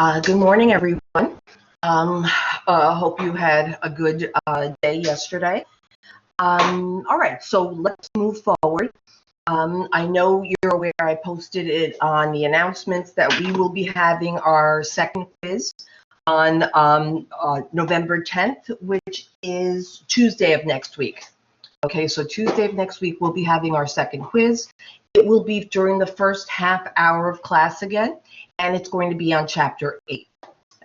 Good morning, everyone. Hope you had a good day yesterday. All right, so let's move forward. I know you're aware I posted it on the announcements that we will be having our second quiz on November 10th, which is Tuesday of next week. Okay, so Tuesday of next week, we'll be having our second quiz. It will be during the first half hour of class again, and it's going to be on Chapter 8.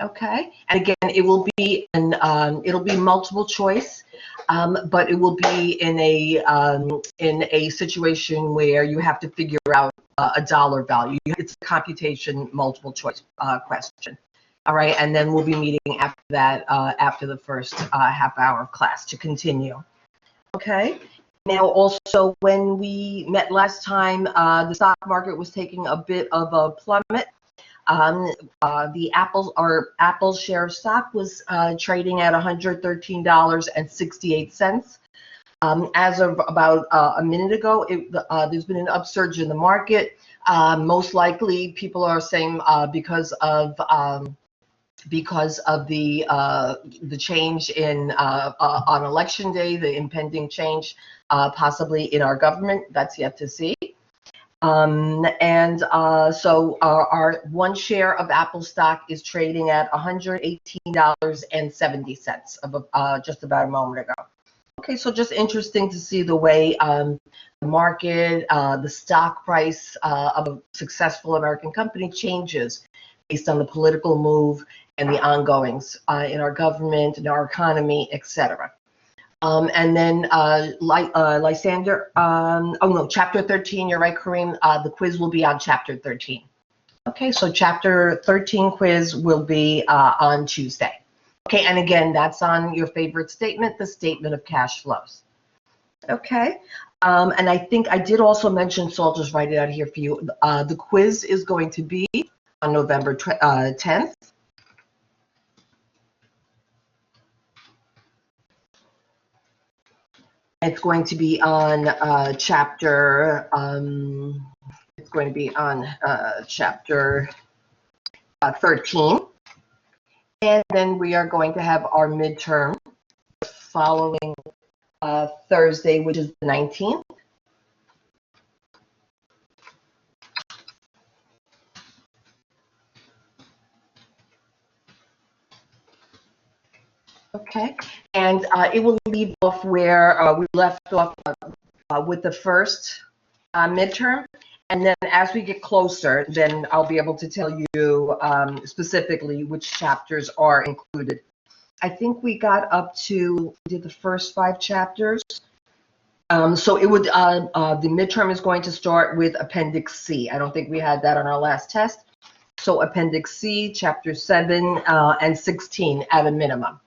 Okay, and again, it will be it'll be multiple choice, but it will be in a situation where you have to figure out a dollar value. It's a computation multiple choice question. All right, and then we'll be meeting after that, after the first half hour of class to continue. Okay. Now, also, when we met last time, the stock market was taking a bit of a plummet. The Apple share of stock was trading at $113.68. As of about a minute ago, there's been an upsurge in the market. Most likely, people are saying because of the change in on election day, the impending change possibly in our government. That's yet to see. So our one share of Apple stock is trading at $118.70 just about a moment ago. Okay, so just interesting to see the way the market, the stock price of a successful American company changes based on the political move and the ongoings in our government, in our economy, etc. And then Lysander, Chapter 13, you're right, Kareem, the quiz will be on Chapter 13. Okay, so Chapter 13 quiz will be on Tuesday. Okay, and again, that's on your favorite statement, the statement of cash flows. Okay, and I think I did also mention, so I'll just write it out here for you. The quiz is going to be on November 10th. It's going to be on chapter. It's going to be on chapter 13, and then we are going to have our midterm following Thursday, which is the 19th. Okay, and it will leave off where we left off with the first midterm, and then as we get closer, then I'll be able to tell you specifically which chapters are included. I think we got up to did the first 5 chapters. So it would the midterm is going to start with Appendix C. I don't think we had that on our last test. So Appendix C, Chapter 7 and 16 at a minimum.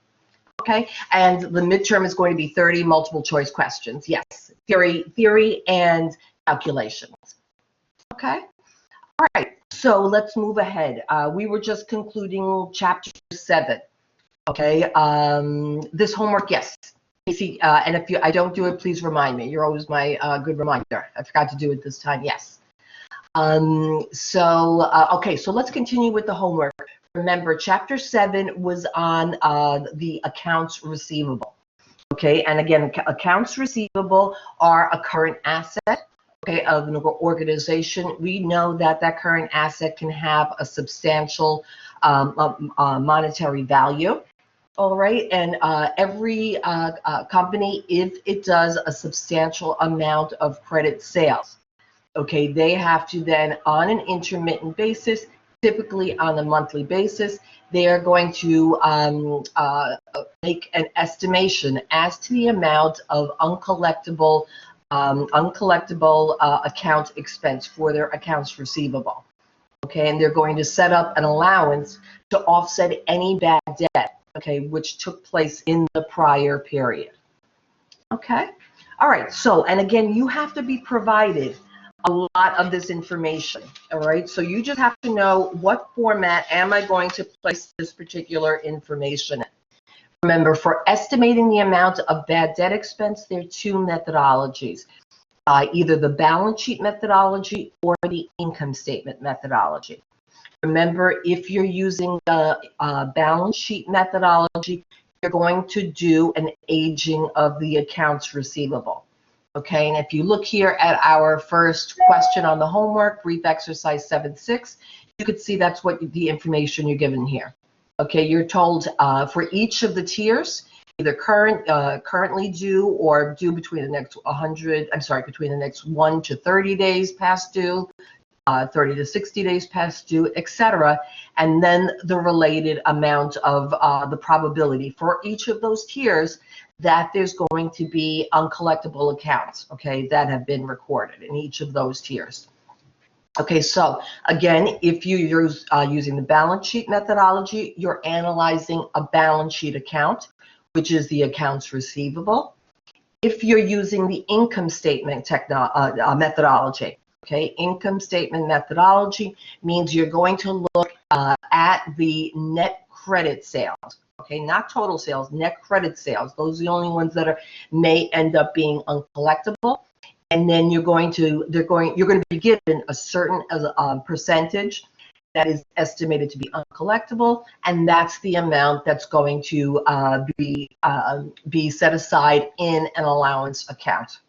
Okay, and the midterm is going to be 30 multiple choice questions. Yes, theory and calculations. Okay, all right, so let's move ahead. We were just concluding Chapter 7. Okay, this homework, yes. Casey, and if I don't do it, please remind me. You're always my good reminder. I forgot to do it this time, yes. Okay, so let's continue with the homework. Remember, Chapter 7 was on the accounts receivable. Okay, and again, accounts receivable are a current asset, okay, of an organization. We know that that current asset can have a substantial monetary value. All right, and every company, if it does a substantial amount of credit sales, okay, they have to then, on an intermittent basis, typically on a monthly basis, they are going to make an estimation as to the amount of uncollectible account expense for their accounts receivable. Okay, and they're going to set up an allowance to offset any bad debt, okay, which took place in the prior period. Okay, all right, so, and again, you have to be provided a lot of this information, all right? So you just have to know what format am I going to place this particular information in. Remember, for estimating the amount of bad debt expense, there are 2 methodologies, either the balance sheet methodology or the income statement methodology. Remember, if you're using the balance sheet methodology, you're going to do an aging of the accounts receivable. Okay, and if you look here at our first question on the homework, brief exercise 7.6, you could see that's what the information you're given here. Okay, you're told for each of the tiers, either currently due or due between the next between the next 1 to 30 days past due, 30 to 60 days past due, etc. And then the related amount of the probability for each of those tiers that there's going to be uncollectible accounts, okay, that have been recorded in each of those tiers. Okay, so again, if you use using the balance sheet methodology, you're analyzing a balance sheet account, which is the accounts receivable. If you're using the income statement methodology, okay, income statement methodology means you're going to look at the net credit sales. Okay, not total sales, net credit sales. Those are the only ones that may end up being uncollectible. And then you're going to be given a certain percentage that is estimated to be uncollectible, and that's the amount that's going to be set aside in an allowance account.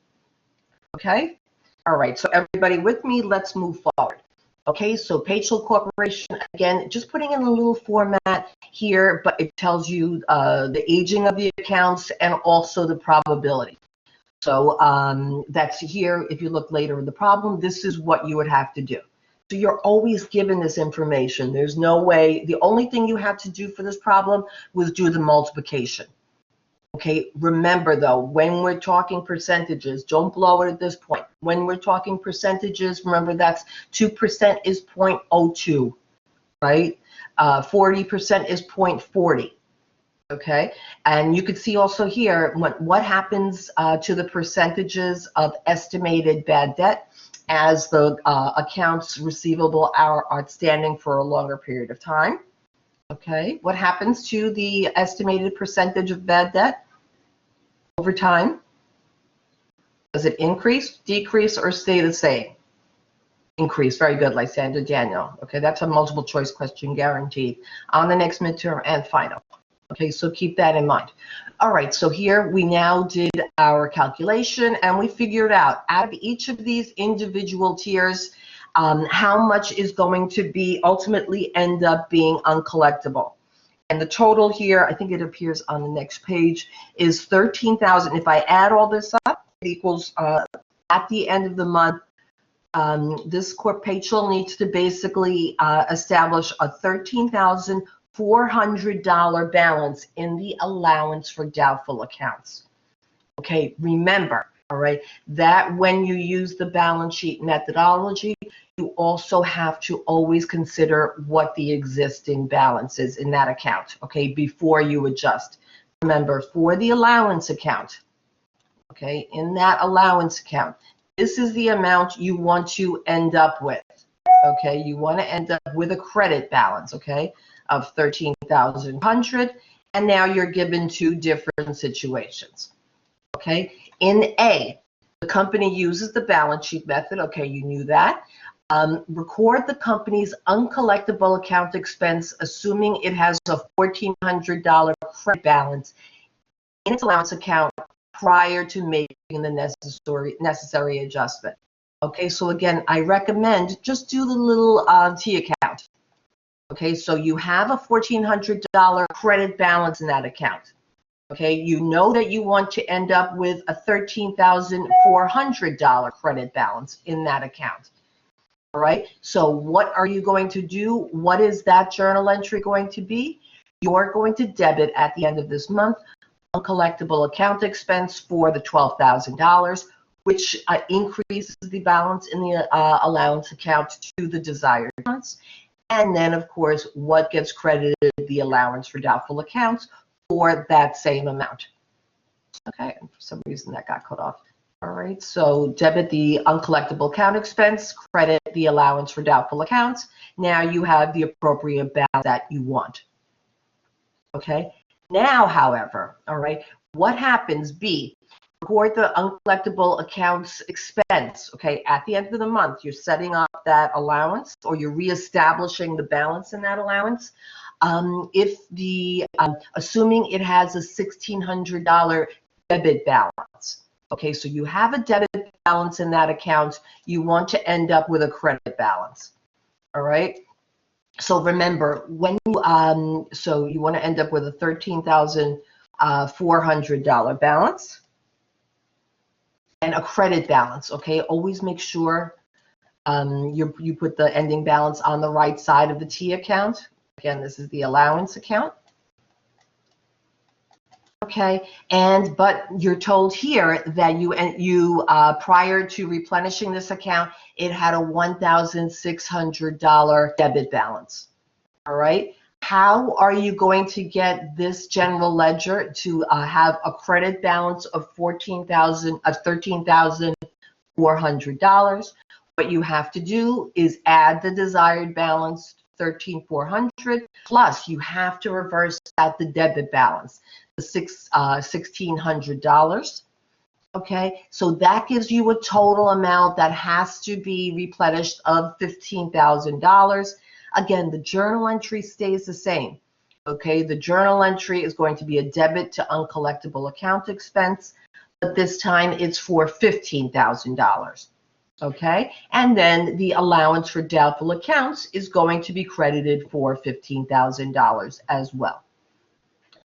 Okay. All right. So everybody with me, let's move forward. Okay, so Patriot Corporation, again, just putting in a little format here, but it tells you the aging of the accounts and also the probability. So that's here. If you look later in the problem, this is what you would have to do. So you're always given this information. There's no way. The only thing you had to do for this problem was do the multiplication. Okay, remember though, when we're talking percentages, don't blow it at this point. When we're talking percentages, remember that's 2% is 0.02, right? 40% is 0.40, okay? And you could see also here what happens to the percentages of estimated bad debt as the accounts receivable are outstanding for a longer period of time. Okay, what happens to the estimated percentage of bad debt over time? Does it increase, decrease, or stay the same? Increase. Very good, Lysander Daniel. Okay, that's a multiple choice question guaranteed on the next midterm and final. Okay, so keep that in mind. All right, so here we now did our calculation and we figured out of each of these individual tiers, how much is going to be ultimately end up being uncollectible. And the total here, I think it appears on the next page, is $13,000. If I add all this up, it equals at the end of the month, this Patriot needs to basically establish a $13,400 balance in the allowance for doubtful accounts. Okay, remember, all right, that when you use the balance sheet methodology, you also have to always consider what the existing balance is in that account, okay, before you adjust. Remember, for the allowance account, okay, in that allowance account, this is the amount you want to end up with, okay? You want to end up with a credit balance, okay, of $13,100, and now you're given two different situations, okay? In A, the company uses the balance sheet method, okay, you knew that. Record the company's uncollectible account expense, assuming it has a $1,400 credit balance in its allowance account prior to making the necessary adjustment. Okay, so again, I recommend just do the little T account. Okay, so you have a $1,400 credit balance in that account. Okay, you know that you want to end up with a $13,400 credit balance in that account. All right, so what are you going to do? What is that journal entry going to be? You're going to debit at the end of this month uncollectible account expense for the $12,000, which increases the balance in the allowance account to the desired balance. And then, of course, what gets credited the allowance for doubtful accounts for that same amount. Okay, and for some reason that got cut off. All right, so debit the uncollectible account expense, credit the allowance for doubtful accounts. Now you have the appropriate balance that you want. Okay, now, however, all right, what happens, B, record the uncollectible accounts expense, okay? At the end of the month, you're setting up that allowance, or you're reestablishing the balance in that allowance. Assuming it has a $1,600 debit balance, okay? So you have a debit balance in that account. You want to end up with a credit balance, all right? So remember, when you so you want to end up with a $13,400 balance and a credit balance, okay? Always make sure you put the ending balance on the right side of the T account. Again, this is the allowance account. Okay, but you're told here that you prior to replenishing this account, it had a $1,600 debit balance. All right. How are you going to get this general ledger to have a credit balance of $13,400? What you have to do is add the desired balance, $13,400, plus you have to reverse out the debit balance, the $1,600. Okay, so that gives you a total amount that has to be replenished of $15,000. Again, the journal entry stays the same. Okay, the journal entry is going to be a debit to uncollectible account expense, but this time it's for $15,000. Okay, and then the allowance for doubtful accounts is going to be credited for $15,000 as well.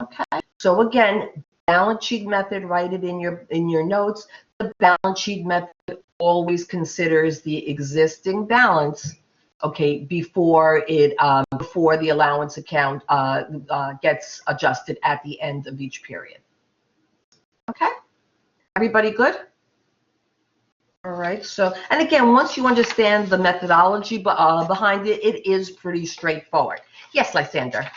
Okay, so again, balance sheet method, write it in your notes. The balance sheet method always considers the existing balance, okay, before the allowance account gets adjusted at the end of each period. Okay, everybody good? All right. So, and again, once you understand the methodology behind it, it is pretty straightforward. Yes, Lysander.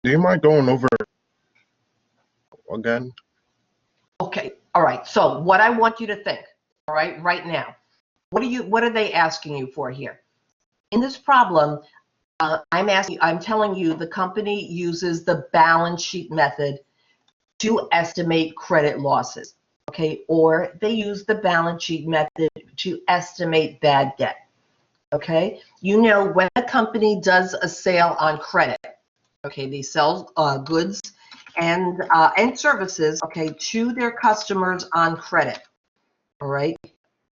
Do you mind going over again? Okay. All right. So, what I want you to think, all right now, what are they asking you for here? In this problem, I'm telling you the company uses the balance sheet method to estimate credit losses, okay? Or they use the balance sheet method to estimate bad debt, okay? You know, when a company does a sale on credit, okay, they sell goods and services, okay, to their customers on credit, all right?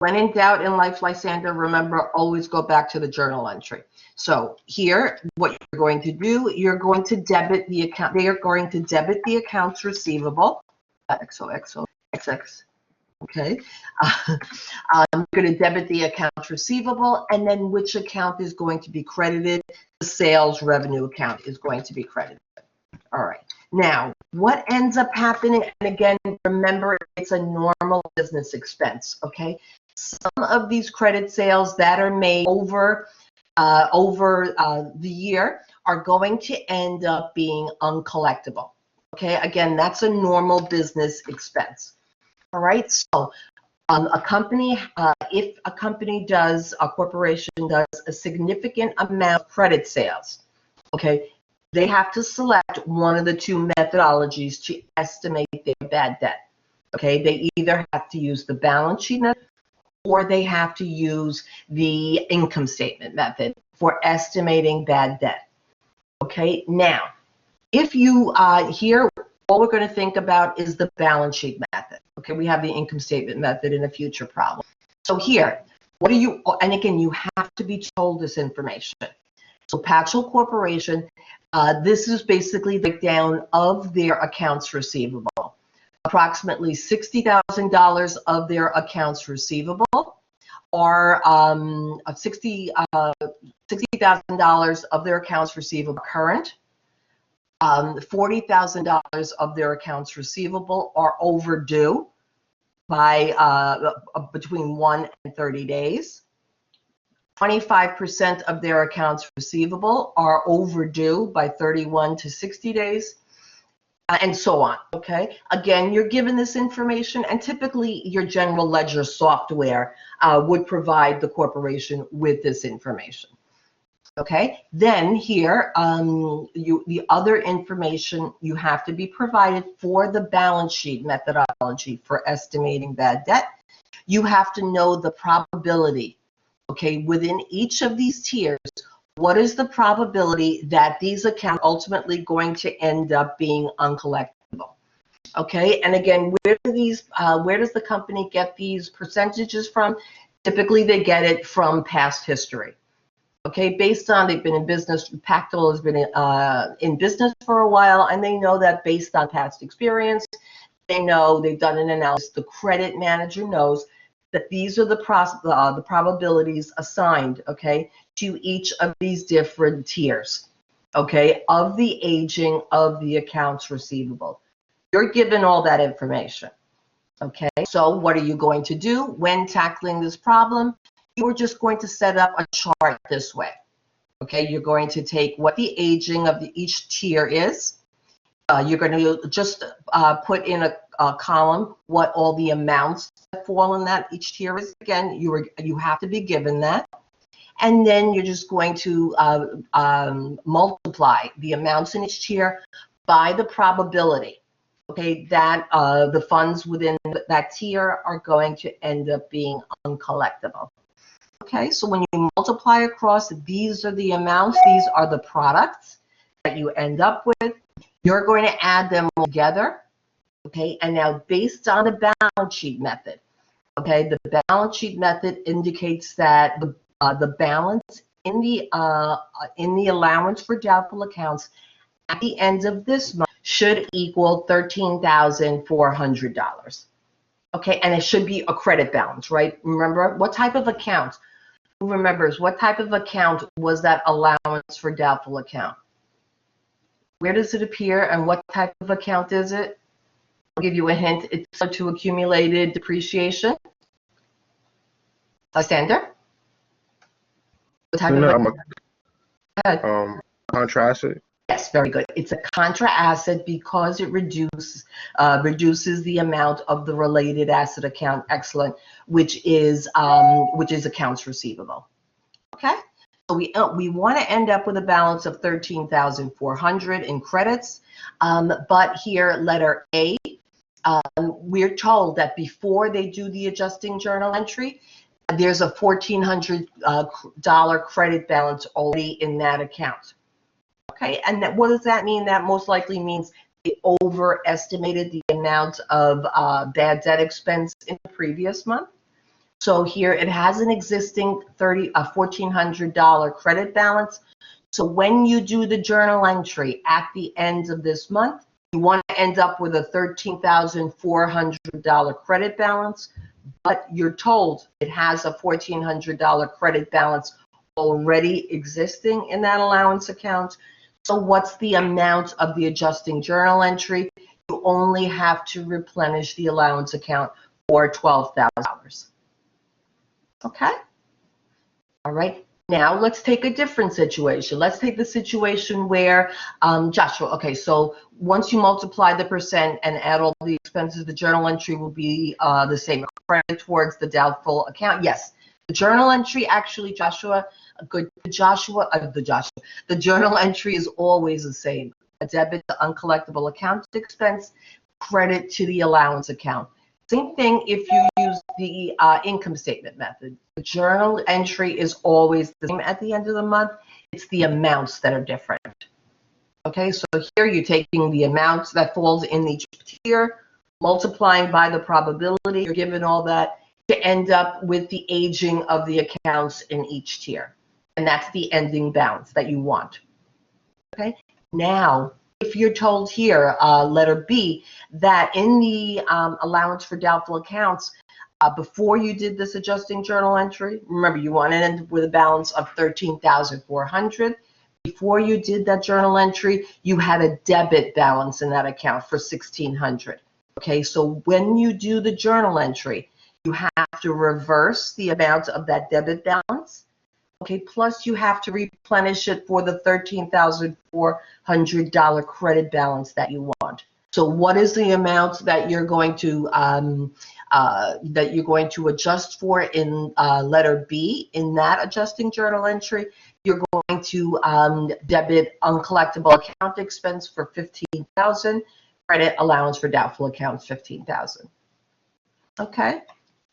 When in doubt in life, Lysander, remember, always go back to the journal entry. So here, what you're going to do, you're going to debit the account. They are going to debit the accounts receivable. XOXO, XX. Okay. You're going to debit the accounts receivable, and then which account is going to be credited? The sales revenue account is going to be credited. All right. Now, what ends up happening, and again, remember, it's a normal business expense, okay? Some of these credit sales that are made over the year are going to end up being uncollectible, okay? Again, that's a normal business expense, all right? So a company, if a corporation does a significant amount of credit sales, okay, they have to select one of the two methodologies to estimate their bad debt. Okay, they either have to use the balance sheet method or they have to use the income statement method for estimating bad debt. Okay, now, if you here, all we're going to think about is the balance sheet method. Okay, we have the income statement method in a future problem. So here, and again, you have to be told this information. So Patchell Corporation, this is basically the breakdown of their accounts receivable. Approximately $60,000 of their accounts receivable are $60,000 of their accounts receivable current. $40,000 of their accounts receivable are overdue by between 1 and 30 days. 25% of their accounts receivable are overdue by 31 to 60 days, and so on, okay? Again, you're given this information, and typically your general ledger software would provide the corporation with this information. Okay, then here, the other information you have to be provided for the balance sheet methodology for estimating bad debt. You have to know the probability, okay, within each of these tiers, what is the probability that these accounts ultimately going to end up being uncollectible? Okay, and again, where does the company get these percentages from? Typically, they get it from past history. Okay, based on they've been in business, Pactal has been in business for a while, and they know that based on past experience, they know they've done an analysis. The credit manager knows that these are the probabilities assigned, okay, to each of these different tiers, okay, of the aging of the accounts receivable. You're given all that information, okay? So what are you going to do when tackling this problem? You're just going to set up a chart this way, okay? You're going to take what the aging of each tier is. You're going to just put in a column what all the amounts that fall in that each tier is. Again, you have to be given that. And then you're just going to multiply the amounts in each tier by the probability, okay, that the funds within that tier are going to end up being uncollectible. Okay, so when you multiply across, these are the amounts, these are the products that you end up with. You're going to add them together, okay, and now based on the balance sheet method, okay, the balance sheet method indicates that the balance in the allowance for doubtful accounts at the end of this month should equal $13,400. Okay, and it should be a credit balance, right? Remember, what type of account? Who remembers what type of account was that allowance for doubtful account? Where does it appear and what type of account is it? I'll give you a hint. It's to accumulated depreciation. Lysander? What type of account? Contra asset. Yes, very good. It's a contra asset because it reduces the amount of the related asset account. Excellent, which is accounts receivable. Okay, so we want to end up with a balance of 13,400 in credits, but here letter A, we're told that before they do the adjusting journal entry, there's a $1,400 credit balance already in that account. Okay, and what does that mean? That most likely means they overestimated the amount of bad debt expense in the previous month. So here it has an existing $1,400 credit balance. So when you do the journal entry at the end of this month, you want to end up with a $13,400 credit balance, but you're told it has a $1,400 credit balance already existing in that allowance account. So what's the amount of the adjusting journal entry? You only have to replenish the allowance account for $12,000. Okay? All right. Now let's take a different situation. Let's take the situation where, Joshua, okay, so once you multiply the percent and add all the expenses, the journal entry will be the same. Credit towards the doubtful account. Yes. The journal entry actually, Joshua, the journal entry is always the same. A debit to uncollectible account expense, credit to the allowance account. Same thing if you use the income statement method. The journal entry is always the same at the end of the month. It's the amounts that are different. Okay, so here you're taking the amounts that falls in each tier, multiplying by the probability, you're given all that to end up with the aging of the accounts in each tier. And that's the ending balance that you want. Okay, now, if you're told here, letter B, that in the allowance for doubtful accounts, before you did this adjusting journal entry, remember you want to end up with a balance of 13,400. Before you did that journal entry, you had a debit balance in that account for 1,600. Okay, so when you do the journal entry, you have to reverse the amount of that debit balance. Okay, plus you have to replenish it for the $13,400 credit balance that you want. So what is the amount that you're going to adjust for in letter B in that adjusting journal entry? you're going to debit uncollectible account expense for $15,000, credit allowance for doubtful accounts $15,000. Okay.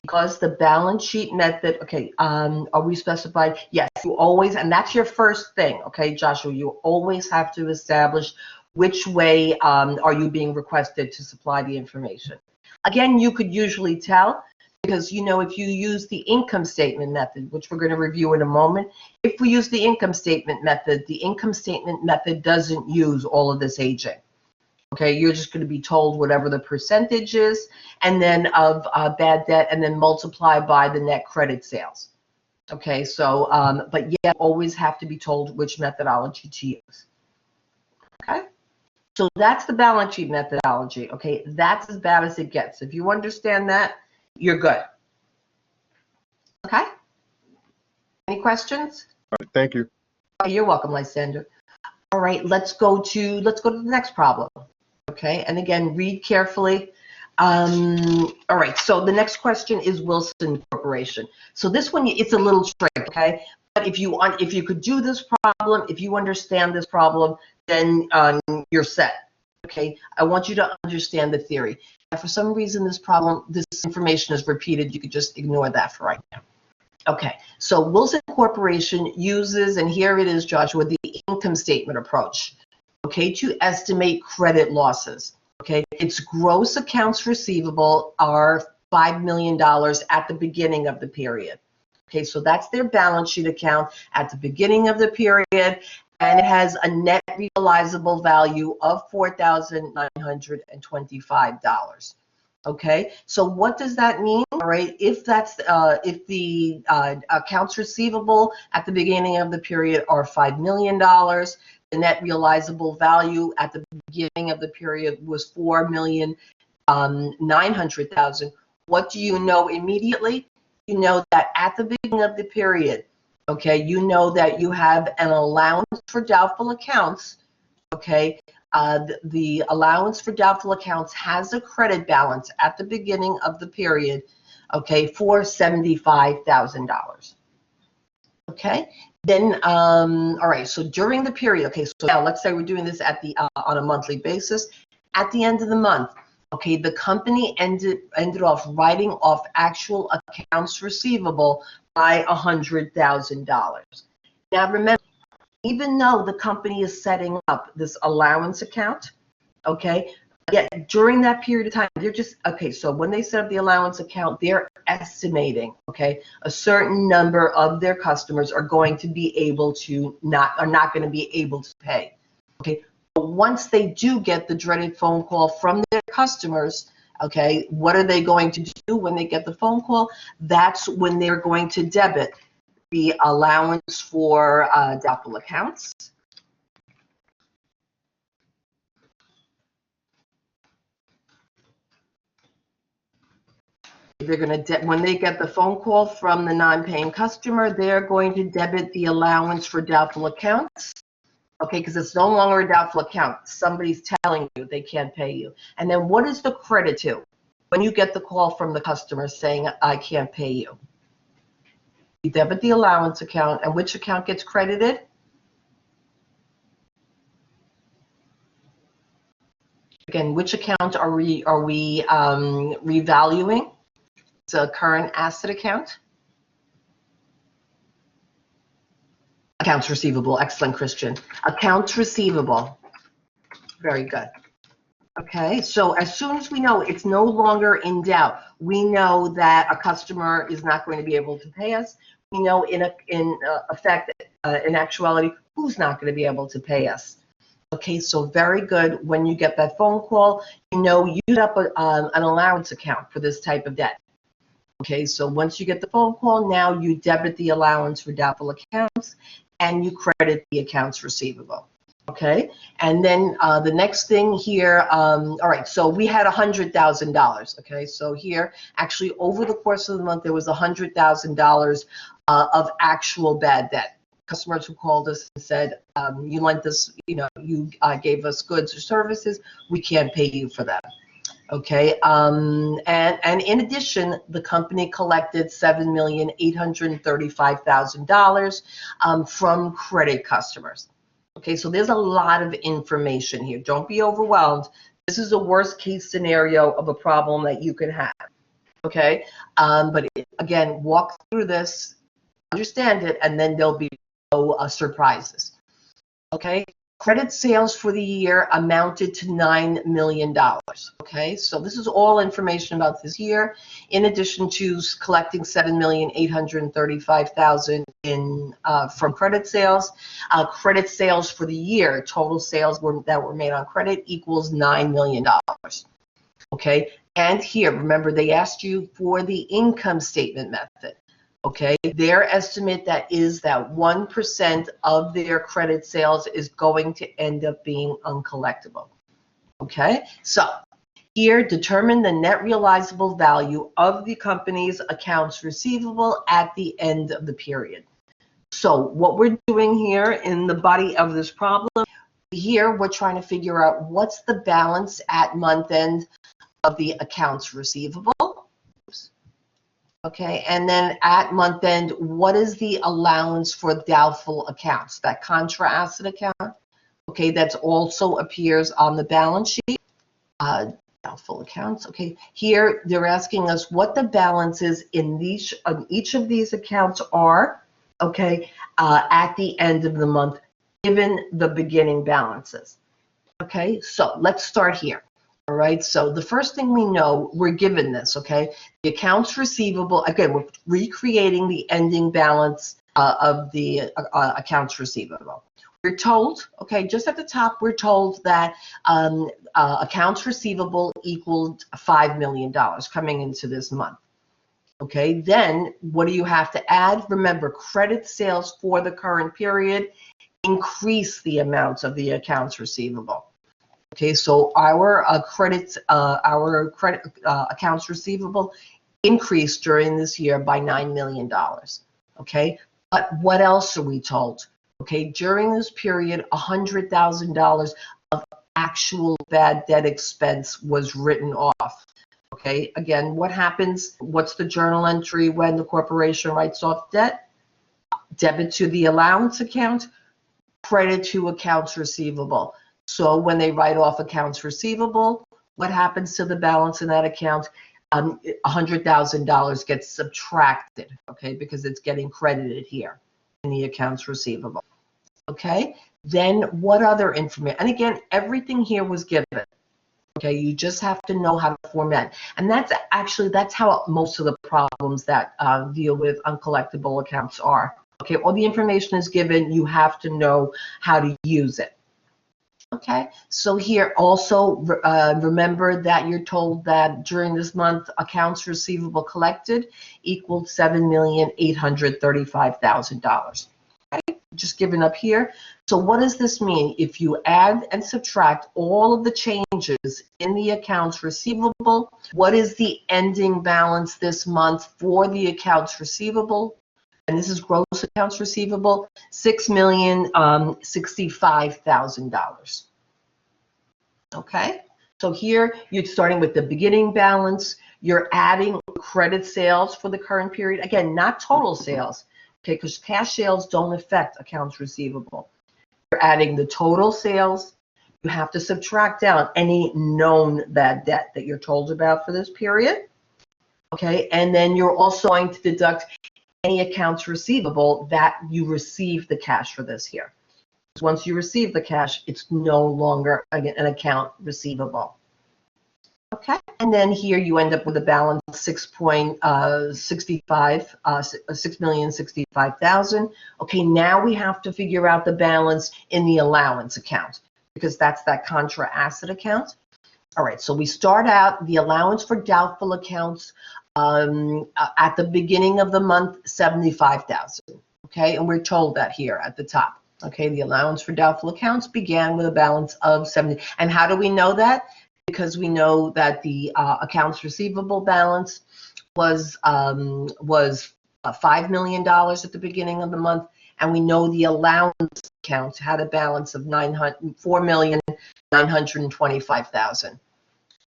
Because the balance sheet method, okay, are we specified? Yes, you always, and that's your first thing, okay, Joshua, you always have to establish which way are you being requested to supply the information. Again, you could usually tell because, you know, if you use the income statement method, which we're going to review in a moment, if we use the income statement method doesn't use all of this aging. Okay, you're just going to be told whatever the percentage is, and then of bad debt, and then multiply by the net credit sales. Okay, so, but yeah, always have to be told which methodology to use. Okay, so that's the balance sheet methodology. Okay, that's as bad as it gets. If you understand that, you're good. Okay, any questions? Thank you. You're welcome, Lysander. All right, let's go to the next problem. Okay, and again, read carefully. All right, so the next question is Wilson Corporation. So this one, it's a little trick, okay? But if you could do this problem, if you understand this problem, then you're set. Okay, I want you to understand the theory. If for some reason this information is repeated, you could just ignore that for right now. Okay, so Wilson Corporation uses, and here it is, Joshua, the income statement approach. Okay, to estimate credit losses. Okay, its gross accounts receivable are $5 million at the beginning of the period. Okay, so that's their balance sheet account at the beginning of the period, and it has a net realizable value of $4,925. Okay, so what does that mean? All right, if the accounts receivable at the beginning of the period are $5 million, the net realizable value at the beginning of the period was $4,900,000. What do you know immediately? You know that at the beginning of the period, okay, you know that you have an allowance for doubtful accounts, okay? The allowance for doubtful accounts has a credit balance at the beginning of the period, okay, for $75,000. Okay, then, all right, so during the period, okay, so now let's say we're doing this at the on a monthly basis. At the end of the month, okay, the company ended off writing off actual accounts receivable by $100,000. Now remember, even though the company is setting up this allowance account, okay, yet during that period of time, they're just, okay, so when they set up the allowance account, they're estimating, okay, a certain number of their customers are going to be able to are not going to be able to pay, okay. But once they do get the dreaded phone call from their customers, okay, what are they going to do when they get the phone call? That's when they're going to debit the allowance for doubtful accounts. They're going to, when they get the phone call from the non-paying customer, they're going to debit the allowance for doubtful accounts. Okay, because it's no longer a doubtful account. Somebody's telling you they can't pay you. And then what is the credit to? When you get the call from the customer saying, I can't pay you. You debit the allowance account, and which account gets credited? Again, which account are we revaluing? It's a current asset account. Accounts receivable. Excellent, Christian. Accounts receivable. Very good. Okay, so as soon as we know it's no longer in doubt, we know that a customer is not going to be able to pay us. We know in actuality, who's not going to be able to pay us. Okay, so very good. When you get that phone call, you know you set up an allowance account for this type of debt. Okay, so once you get the phone call, now you debit the allowance for doubtful accounts and you credit the accounts receivable. Okay, and then the next thing here, all right, so we had $100,000. Okay, so here, actually, over the course of the month, there was $100,000 of actual bad debt. Customers who called us and said, you lent us, you know, you gave us goods or services, we can't pay you for that. Okay, and in addition, the company collected $7,835,000 from credit customers. Okay, so there's a lot of information here. Don't be overwhelmed. This is a worst case scenario of a problem that you could have. Okay, but again, walk through this, understand it, and then there'll be no surprises. Okay, credit sales for the year amounted to $9 million. Okay, so this is all information about this year, in addition to collecting $7,835,000 in from credit sales. Credit sales for the year, total sales that were made on credit equals $9 million. Okay, and here, remember they asked you for the income statement method. Okay, their estimate that is that 1% of their credit sales is going to end up being uncollectible. Okay, so here determine the net realizable value of the company's accounts receivable at the end of the period. So what we're doing here in the body of this problem, here we're trying to figure out what's the balance at month end of the accounts receivable. Okay, and then at month end, what is the allowance for doubtful accounts? That contra asset account, okay, that also appears on the balance sheet. Doubtful accounts, okay. Here they're asking us what the balances in each of these accounts are, okay, at the end of the month, given the beginning balances. Okay, so let's start here. All right, so the first thing we know, we're given this, okay? The accounts receivable, again, we're recreating the ending balance of the accounts receivable. We're told, okay, just at the top, we're told that accounts receivable equaled $5 million coming into this month. Okay, then what do you have to add? Remember, credit sales for the current period increase the amounts of the accounts receivable. Okay, so our accounts receivable increased during this year by $9 million. Okay, but what else are we told? Okay, during this period, $100,000 of actual bad debt expense was written off. Okay, again, what happens? What's the journal entry when the corporation writes off debt? Debit to the allowance account, credit to accounts receivable. So when they write off accounts receivable, what happens to the balance in that account? $100,000 gets subtracted, okay, because it's getting credited here in the accounts receivable. Okay, then what other information? And again, everything here was given. Okay, you just have to know how to format. And that's how most of the problems that deal with uncollectible accounts are. Okay, all the information is given, you have to know how to use it. Okay, so here also remember that you're told that during this month accounts receivable collected equaled $7,835,000. Okay, just given up here. So what does this mean? If you add and subtract all of the changes in the accounts receivable, what is the ending balance this month for the accounts receivable? And this is gross accounts receivable, $6,065,000. Okay, so here you're starting with the beginning balance. You're adding credit sales for the current period. Again, not total sales, okay, because cash sales don't affect accounts receivable. You're adding the total sales. You have to subtract out any known bad debt that you're told about for this period. Okay, and then you're also going to deduct any accounts receivable that you receive the cash for this year. Once you receive the cash, it's no longer an account receivable. Okay, and then here you end up with a balance of $6,065,000. Okay, now we have to figure out the balance in the allowance account because that's that contra asset account. All right, so we start out the allowance for doubtful accounts at the beginning of the month, $75,000. Okay, and we're told that here at the top. Okay, the allowance for doubtful accounts began with a balance of 70. And how do we know that? Because we know that the accounts receivable balance was $5 million at the beginning of the month, and we know the allowance account had a balance of $4,925,000.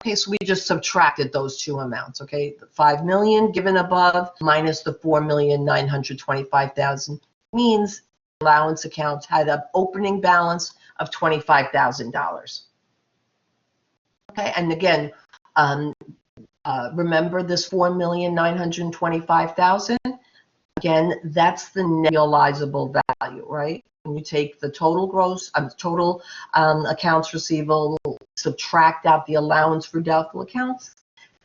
Okay, so we just subtracted those two amounts, okay? The 5 million given above minus the 4,925,000 means allowance account had an opening balance of $25,000. Okay, and again, remember this 4,925,000? Again, that's the net realizable value, right? When you take the total accounts receivable, subtract out the allowance for doubtful accounts,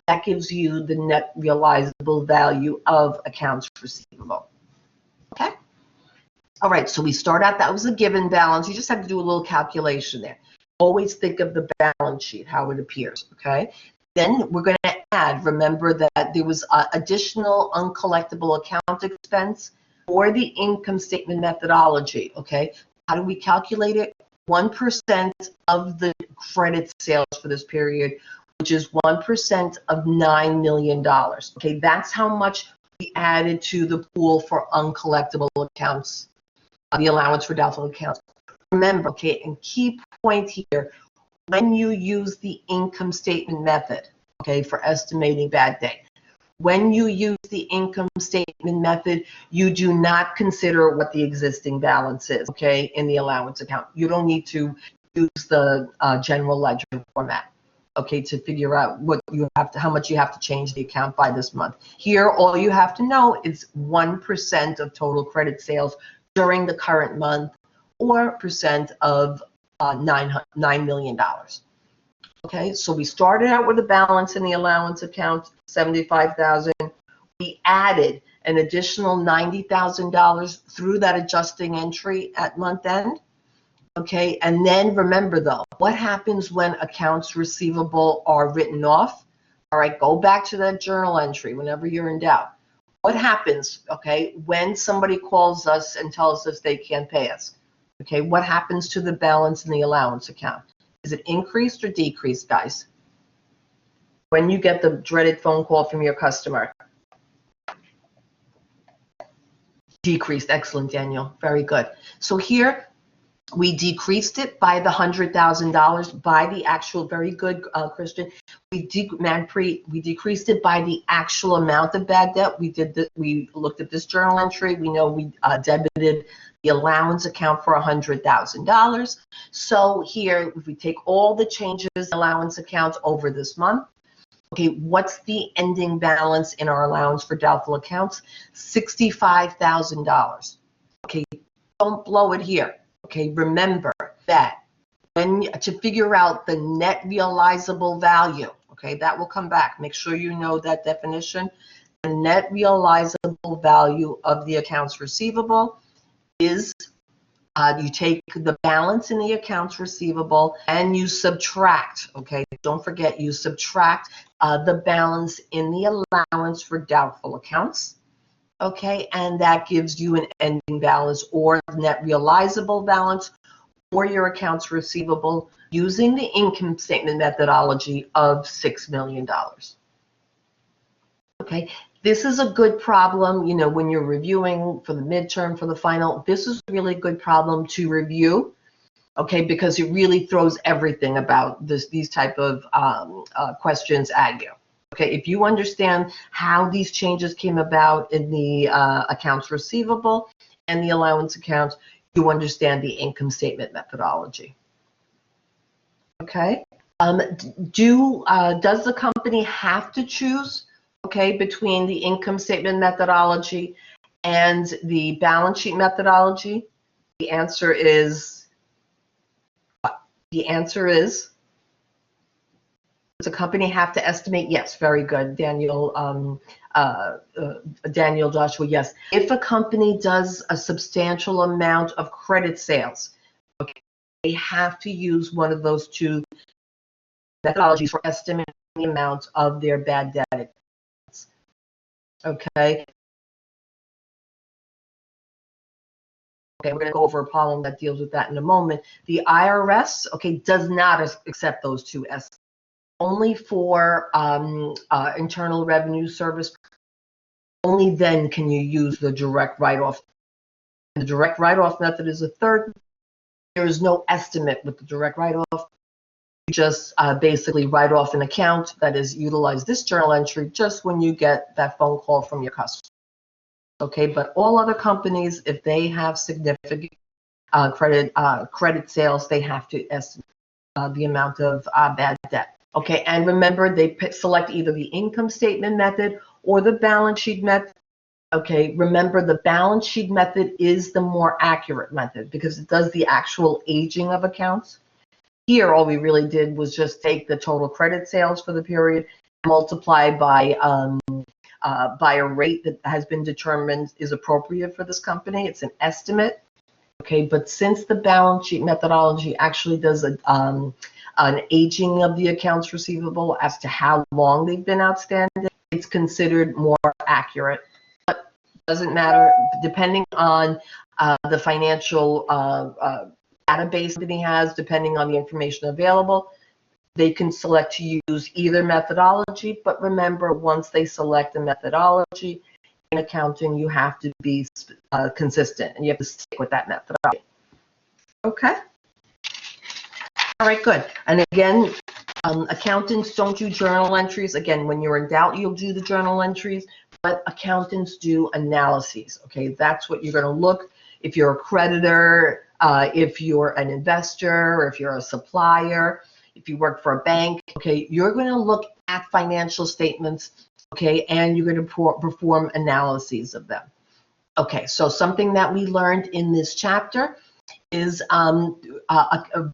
that gives you the net realizable value of accounts receivable. Okay? All right, so we start out, that was a given balance. You just have to do a little calculation there. Always think of the balance sheet, how it appears, okay? Then we're going to add, remember that there was additional uncollectible account expense for the income statement methodology, okay? How do we calculate it? 1% of the credit sales for this period, which is 1% of $9 million. Okay, that's how much we added to the pool for uncollectible accounts, the allowance for doubtful accounts. Remember, okay, and key point here, when you use the income statement method, okay, for estimating bad debt, when you use the income statement method, you do not consider what the existing balance is, okay, in the allowance account. You don't need to use the general ledger format, okay, to figure out what you have to, how much you have to change the account by this month. Here, all you have to know is 1% of total credit sales during the current month, or percent of $9 million. Okay, so we started out with a balance in the allowance account, $75,000. We added an additional $90,000 through that adjusting entry at month end. Okay, and then remember though, what happens when accounts receivable are written off? All right, go back to that journal entry whenever you're in doubt. What happens, okay, when somebody calls us and tells us they can't pay us? Okay, what happens to the balance in the allowance account? Is it increased or decreased, guys? When you get the dreaded phone call from your customer. Decreased. Excellent, Daniel. Very good. So here, we decreased it by the $100,000 by the actual, very good, Christian. We decreased it by the actual amount of bad debt. We looked at this journal entry. We know we debited the allowance account for $100,000. So here, if we take all the changes allowance accounts over this month, okay, what's the ending balance in our allowance for doubtful accounts? $65,000. Okay, don't blow it here. Okay, remember that to figure out the net realizable value, okay, that will come back. Make sure you know that definition. The net realizable value of the accounts receivable is you take the balance in the accounts receivable and you subtract, okay, don't forget, you subtract the balance in the allowance for doubtful accounts. Okay, and that gives you an ending balance or net realizable balance for your accounts receivable using the income statement methodology of $6 million. Okay, this is a good problem, you know, when you're reviewing for the midterm, for the final. This is a really good problem to review, okay, because it really throws everything about these type of questions at you. Okay, if you understand how these changes came about in the accounts receivable and the allowance accounts, you understand the income statement methodology. Okay, does the company have to choose, okay, between the income statement methodology and the balance sheet methodology? The answer is, does the company have to estimate? Yes, very good, Daniel. Daniel Joshua, yes. If a company does a substantial amount of credit sales, okay, they have to use one of those two methodologies for estimating the amount of their bad debt. Okay. Okay, we're going to go over a problem that deals with that in a moment. The IRS, okay, does not accept those two estimates. Only for Internal Revenue Service, only then can you use the direct write-off. The direct write-off method is a third. There is no estimate with the direct write-off. just basically write off an account that is utilize this journal entry just when you get that phone call from your customer. Okay, but all other companies, if they have significant credit sales, they have to estimate the amount of bad debt. Okay, and remember, they select either the income statement method or the balance sheet method. Okay, remember, the balance sheet method is the more accurate method because it does the actual aging of accounts. Here, all we really did was just take the total credit sales for the period, multiply by a rate that has been determined is appropriate for this company. It's an estimate. Okay, but since the balance sheet methodology actually does an aging of the accounts receivable as to how long they've been outstanding, it's considered more accurate. But it doesn't matter, depending on the financial database that he has, depending on the information available, they can select to use either methodology. But remember, once they select a methodology, in accounting, you have to be consistent and you have to stick with that methodology. Okay. All right, good. And again, accountants don't do journal entries. Again, when you're in doubt, you'll do the journal entries, but accountants do analyses. Okay, that's what you're going to look. If you're a creditor, if you're an investor, or if you're a supplier, if you work for a bank, okay, you're going to look at financial statements. Okay, and you're going to perform analyses of them. Okay, so something that we learned in this chapter is a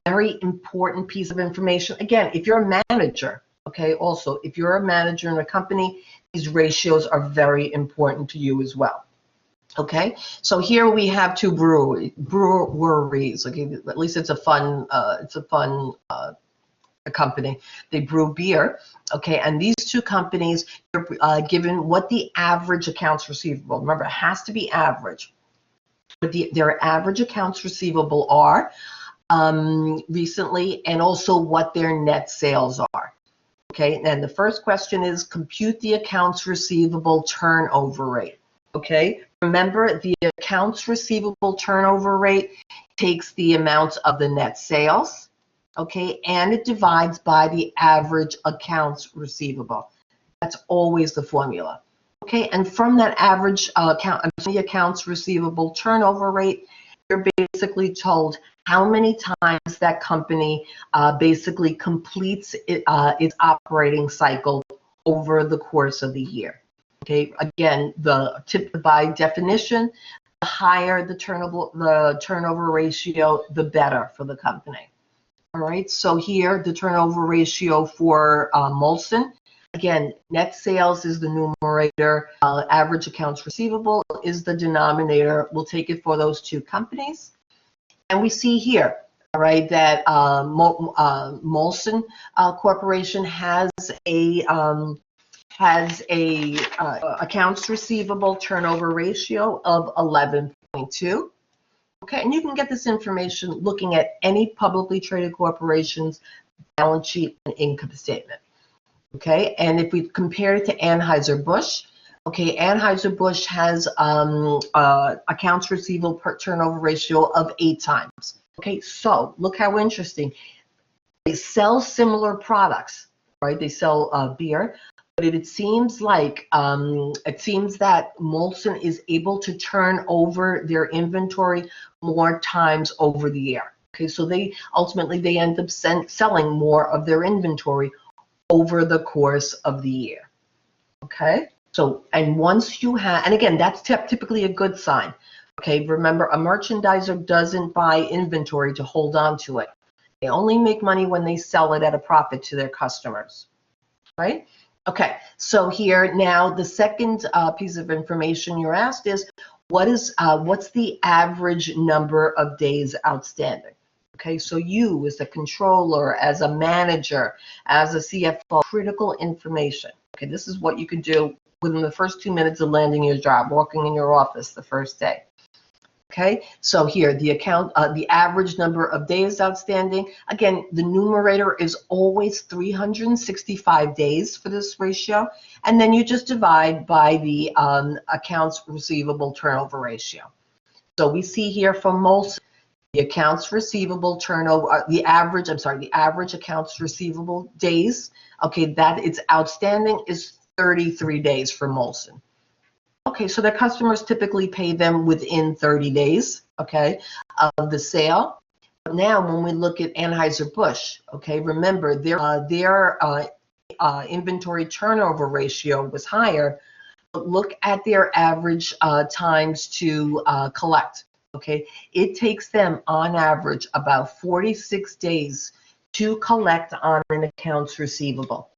very important piece of information. Again, if you're a manager, okay, also, if you're a manager in a company, these ratios are very important to you as well. Okay, so here we have two breweries. Okay, at least it's a fun a company. They brew beer. Okay, and these two companies are given what the average accounts receivable. Remember, it has to be average. But their average accounts receivable are recently, and also what their net sales are. Okay, and the first question is compute the accounts receivable turnover rate. Okay, remember, the accounts receivable turnover rate takes the amount of the net sales. Okay, and it divides by the average accounts receivable. That's always the formula. Okay, and from that average accounts receivable turnover rate, you're basically told how many times that company basically completes its operating cycle over the course of the year. Okay, again, by definition, the higher the turnover ratio, the better for the company. All right, so here the turnover ratio for Molson, again, net sales is the numerator, average accounts receivable is the denominator. We'll take it for those two companies. And we see here, all right, that Molson Corporation has a accounts receivable turnover ratio of 11.2. Okay, and you can get this information looking at any publicly traded corporation's balance sheet and income statement. Okay, and if we compare it to Anheuser-Busch, okay, Anheuser-Busch has accounts receivable turnover ratio of 8 times. Okay, so look how interesting. They sell similar products, right? They sell beer, but it seems like that Molson is able to turn over their inventory more times over the year. Okay, so they ultimately end up selling more of their inventory over the course of the year. Okay, so and once you have, and again, that's typically a good sign. Okay, remember, a merchandiser doesn't buy inventory to hold on to it. They only make money when they sell it at a profit to their customers, right? Okay, so here now the second piece of information you're asked is what's the average number of days outstanding? Okay, so you as a controller, as a manager, as a CFO, critical information. Okay, this is what you can do within the first 2 minutes of landing your job, walking in your office the first day. Okay, so here the average number of days outstanding. Again, the numerator is always 365 days for this ratio, and then you just divide by the accounts receivable turnover ratio. So we see here for Molson, The accounts receivable turnover, the average accounts receivable days, okay, that it's outstanding is 33 days for Molson. Okay, so their customers typically pay them within 30 days, okay, of the sale. Now, when we look at Anheuser-Busch, okay, remember their inventory turnover ratio was higher, but look at their average times to collect. Okay, it takes them on average about 46 days to collect on an accounts receivable.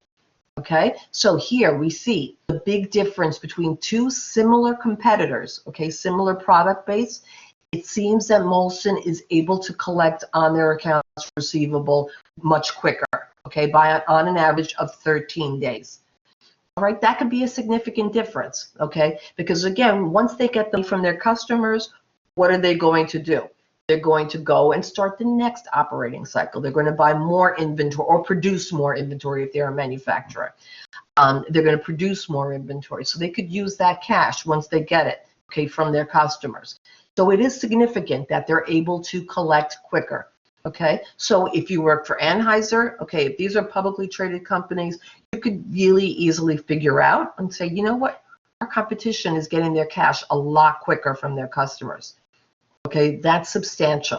Okay, so here we see the big difference between two similar competitors, okay, similar product base. It seems that Molson is able to collect on their accounts receivable much quicker, okay, on an average of 13 days. All right, that could be a significant difference, okay, because again, once they get them from their customers, what are they going to do? They're going to go and start the next operating cycle. They're going to buy more inventory or produce more inventory if they're a manufacturer. They're going to produce more inventory. So they could use that cash once they get it, okay, from their customers. So it is significant that they're able to collect quicker. Okay, so if you work for Anheuser, okay, if these are publicly traded companies, you could really easily figure out and say, you know what, our competition is getting their cash a lot quicker from their customers. Okay, that's substantial.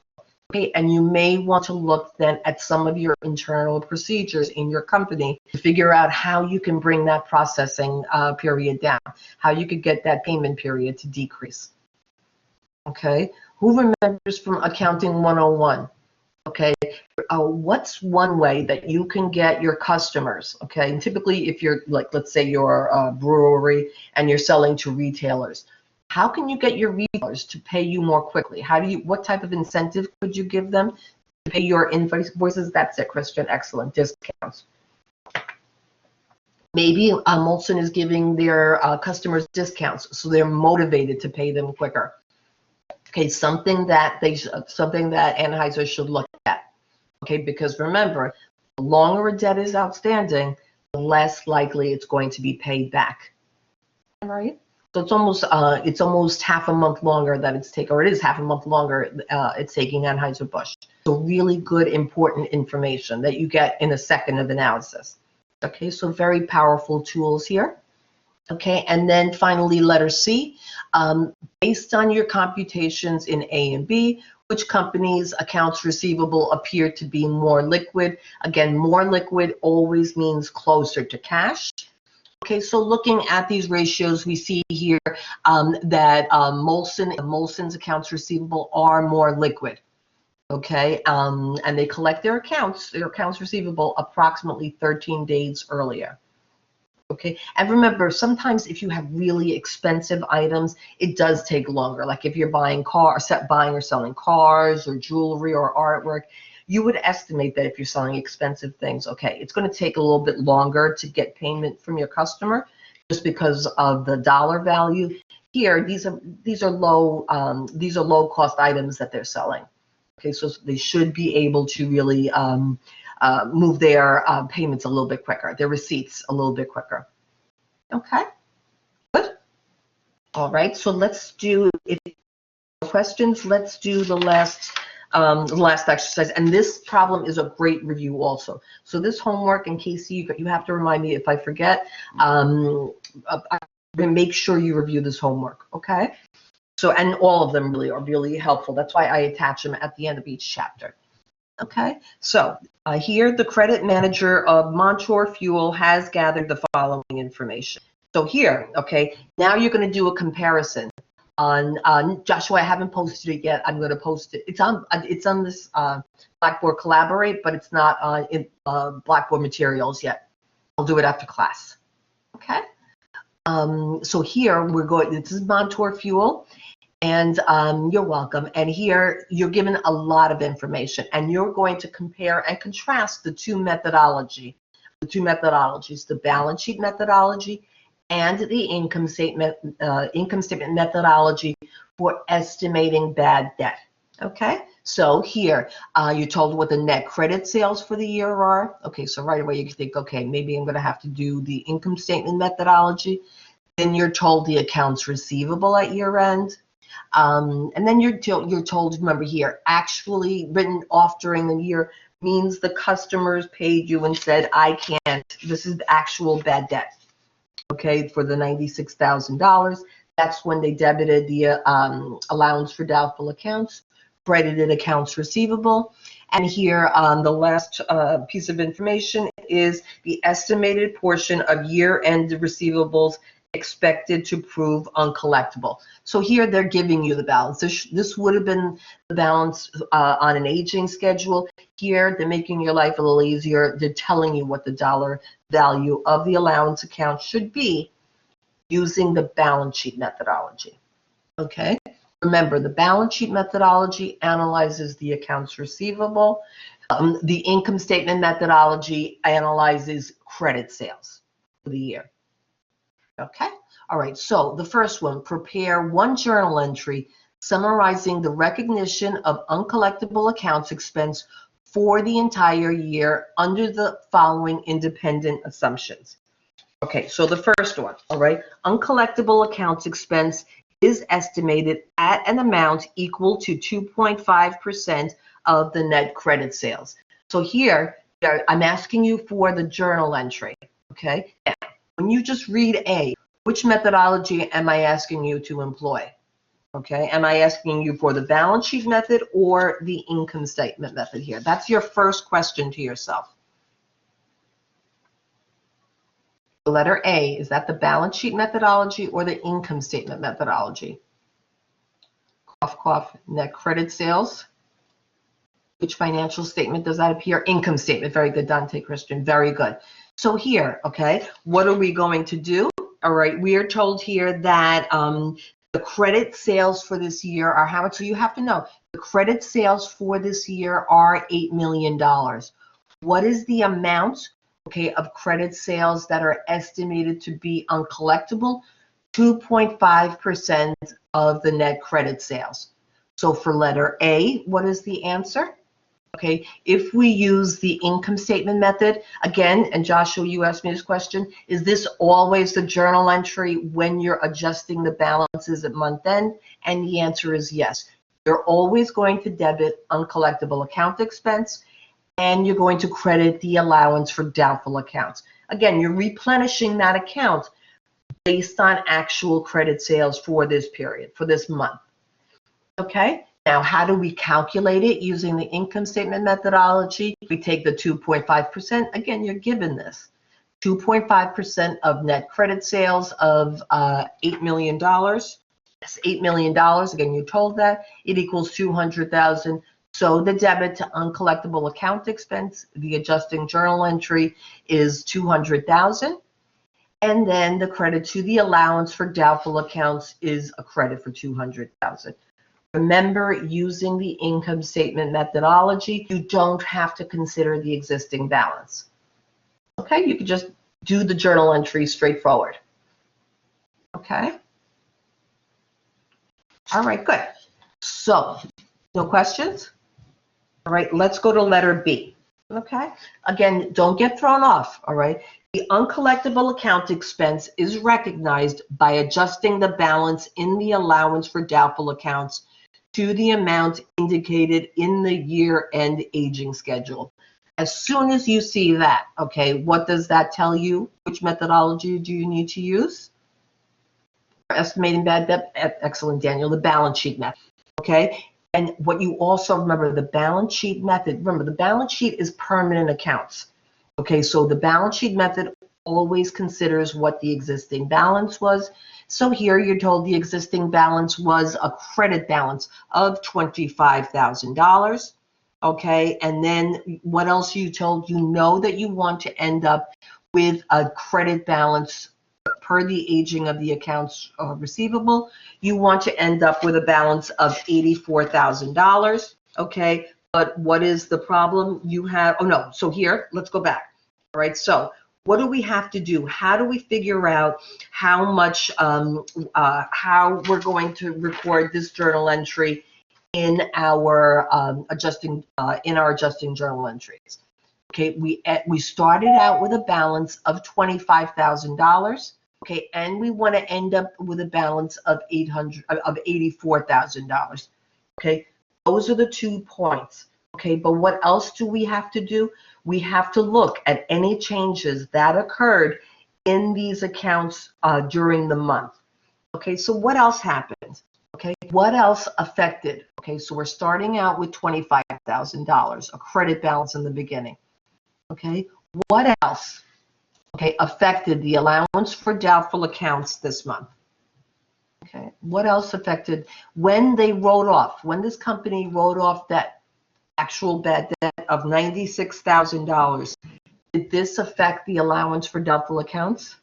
Okay, and you may want to look then at some of your internal procedures in your company to figure out how you can bring that processing period down, how you could get that payment period to decrease. Okay, who remembers from Accounting 101? Okay, what's one way that you can get your customers, okay, and typically if you're like, let's say you're a brewery and you're selling to retailers, how can you get your retailers to pay you more quickly? What type of incentive could you give them to pay your invoices? That's it, Christian, excellent, discounts. Maybe Molson is giving their customers discounts, so they're motivated to pay them quicker. Okay, something that Anheuser should look at. Okay, because remember, the longer a debt is outstanding, the less likely it's going to be paid back. All right. So it's almost half a month longer that it's taking, or it is half a month longer it's taking Anheuser-Busch. So really good, important information that you get in a second of analysis. Okay, so very powerful tools here. Okay, and then finally, letter C, based on your computations in A and B, which companies' accounts receivable appear to be more liquid? Again, more liquid always means closer to cash. Okay, so looking at these ratios, we see here that Molson's accounts receivable are more liquid. Okay, and they collect their accounts receivable approximately 13 days earlier. Okay, and remember, sometimes if you have really expensive items, it does take longer. Like if you're buying or selling cars or jewelry or artwork, you would estimate that if you're selling expensive things, okay, it's going to take a little bit longer to get payment from your customer just because of the dollar value. Here, these are low cost items that they're selling. Okay, so they should be able to really move their payments a little bit quicker, their receipts a little bit quicker. Okay, good. All right, so let's do, if you have questions, let's do the last exercise. And this problem is a great review also. So this homework, in case you have to remind me if I forget, make sure you review this homework, okay? So, and all of them really are really helpful. That's why I attach them at the end of each chapter. Okay, so here the credit manager of Montour Fuel has gathered the following information. So here, okay, now you're going to do a comparison on Joshua. I haven't posted it yet. I'm going to post it. It's on this Blackboard Collaborate, but it's not on Blackboard materials yet. I'll do it after class. Okay. So here we're going. This is Montour Fuel. And you're welcome. And here you're given a lot of information, and you're going to compare and contrast the two methodologies, the balance sheet methodology and the income statement methodology for estimating bad debt. Okay, so here you're told what the net credit sales for the year are. Okay, so right away you can think, okay, maybe I'm going to have to do the income statement methodology. Then you're told the accounts receivable at year end. And then you're told, remember here, actually written off during the year means the customers paid you and said, I can't, this is actual bad debt, okay, for the $96,000. That's when they debited the allowance for doubtful accounts, credited accounts receivable. And here, the last piece of information is the estimated portion of year-end receivables expected to prove uncollectible. So here they're giving you the balance. This would have been the balance on an aging schedule. Here they're making your life a little easier. They're telling you what the dollar value of the allowance account should be using the balance sheet methodology. Okay? Remember, the balance sheet methodology analyzes the accounts receivable. The income statement methodology analyzes credit sales for the year. Okay? All right, so the first one, prepare one journal entry summarizing the recognition of uncollectible accounts expense for the entire year under the following independent assumptions. Okay, so the first one, all right, uncollectible accounts expense is estimated at an amount equal to 2.5% of the net credit sales. So here, I'm asking you for the journal entry, okay? Now, when you just read A, which methodology am I asking you to employ? Okay, am I asking you for the balance sheet method or the income statement method here? That's your first question to yourself. The letter A, is that the balance sheet methodology or the income statement methodology? Cough, cough, net credit sales. Which financial statement does that appear? Income statement. Very good, Dante Christian. Very good. So here, okay, what are we going to do? All right, we are told here that the credit sales for this year are how much? So you have to know the credit sales for this year are $8 million. What is the amount, okay, of credit sales that are estimated to be uncollectible? 2.5% of the net credit sales. So for letter A, what is the answer? Okay, if we use the income statement method, again, and Joshua, you asked me this question, is this always the journal entry when you're adjusting the balances at month end? And the answer is yes. You're always going to debit uncollectible account expense, and you're going to credit the allowance for doubtful accounts. Again, you're replenishing that account based on actual credit sales for this period, for this month. Okay? Now, how do we calculate it using the income statement methodology? We take the 2.5%. Again, you're given this. 2.5% of net credit sales of $8 million. That's $8 million. Again, you're told that. It equals $200,000. So the debit to uncollectible account expense, the adjusting journal entry is $200,000. And then the credit to the allowance for doubtful accounts is a credit for $200,000. Remember, using the income statement methodology, you don't have to consider the existing balance. Okay, you can just do the journal entry straightforward. Okay. All right, good. So, no questions? All right, let's go to letter B. Okay, again, don't get thrown off. All right, the uncollectible account expense is recognized by adjusting the balance in the allowance for doubtful accounts to the amount indicated in the year-end aging schedule. As soon as you see that, okay, what does that tell you? Which methodology do you need to use? For estimating bad debt? Excellent, Daniel, the balance sheet method, okay? And what you also remember, the balance sheet method, remember the balance sheet is permanent accounts, okay? So the balance sheet method always considers what the existing balance was. So here you're told the existing balance was a credit balance of $25,000, okay? And then what else you told? You know that you want to end up with a credit balance per the aging of the accounts receivable. You want to end up with a balance of $84,000, okay? But what is the problem you have? Oh no, so here, let's go back. All right, so what do we have to do? How do we figure out how much, how we're going to record this journal entry in our adjusting journal entries? Okay, we started out with a balance of $25,000. Okay, and we want to end up with a balance of $84,000. Okay, those are the 2 points. Okay, but what else do we have to do? We have to look at any changes that occurred in these accounts during the month. Okay, so what else happened? Okay, what else affected? Okay, so we're starting out with $25,000, a credit balance in the beginning. Okay, what else? Okay, affected the allowance for doubtful accounts this month? Okay, what else affected when they wrote off, when this company wrote off that actual bad debt of $96,000? Did this affect the allowance for doubtful accounts?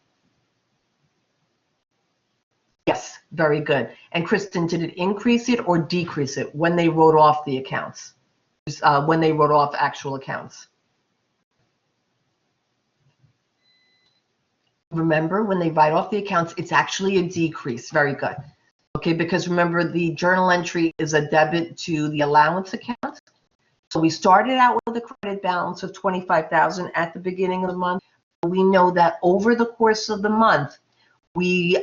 Yes, very good. And Kristen, did it increase it or decrease it when they wrote off the accounts? When they wrote off actual accounts? Remember, when they write off the accounts, it's actually a decrease. Very good. Okay, because remember, the journal entry is a debit to the allowance account. So we started out with a credit balance of $25,000 at the beginning of the month. We know that over the course of the month, we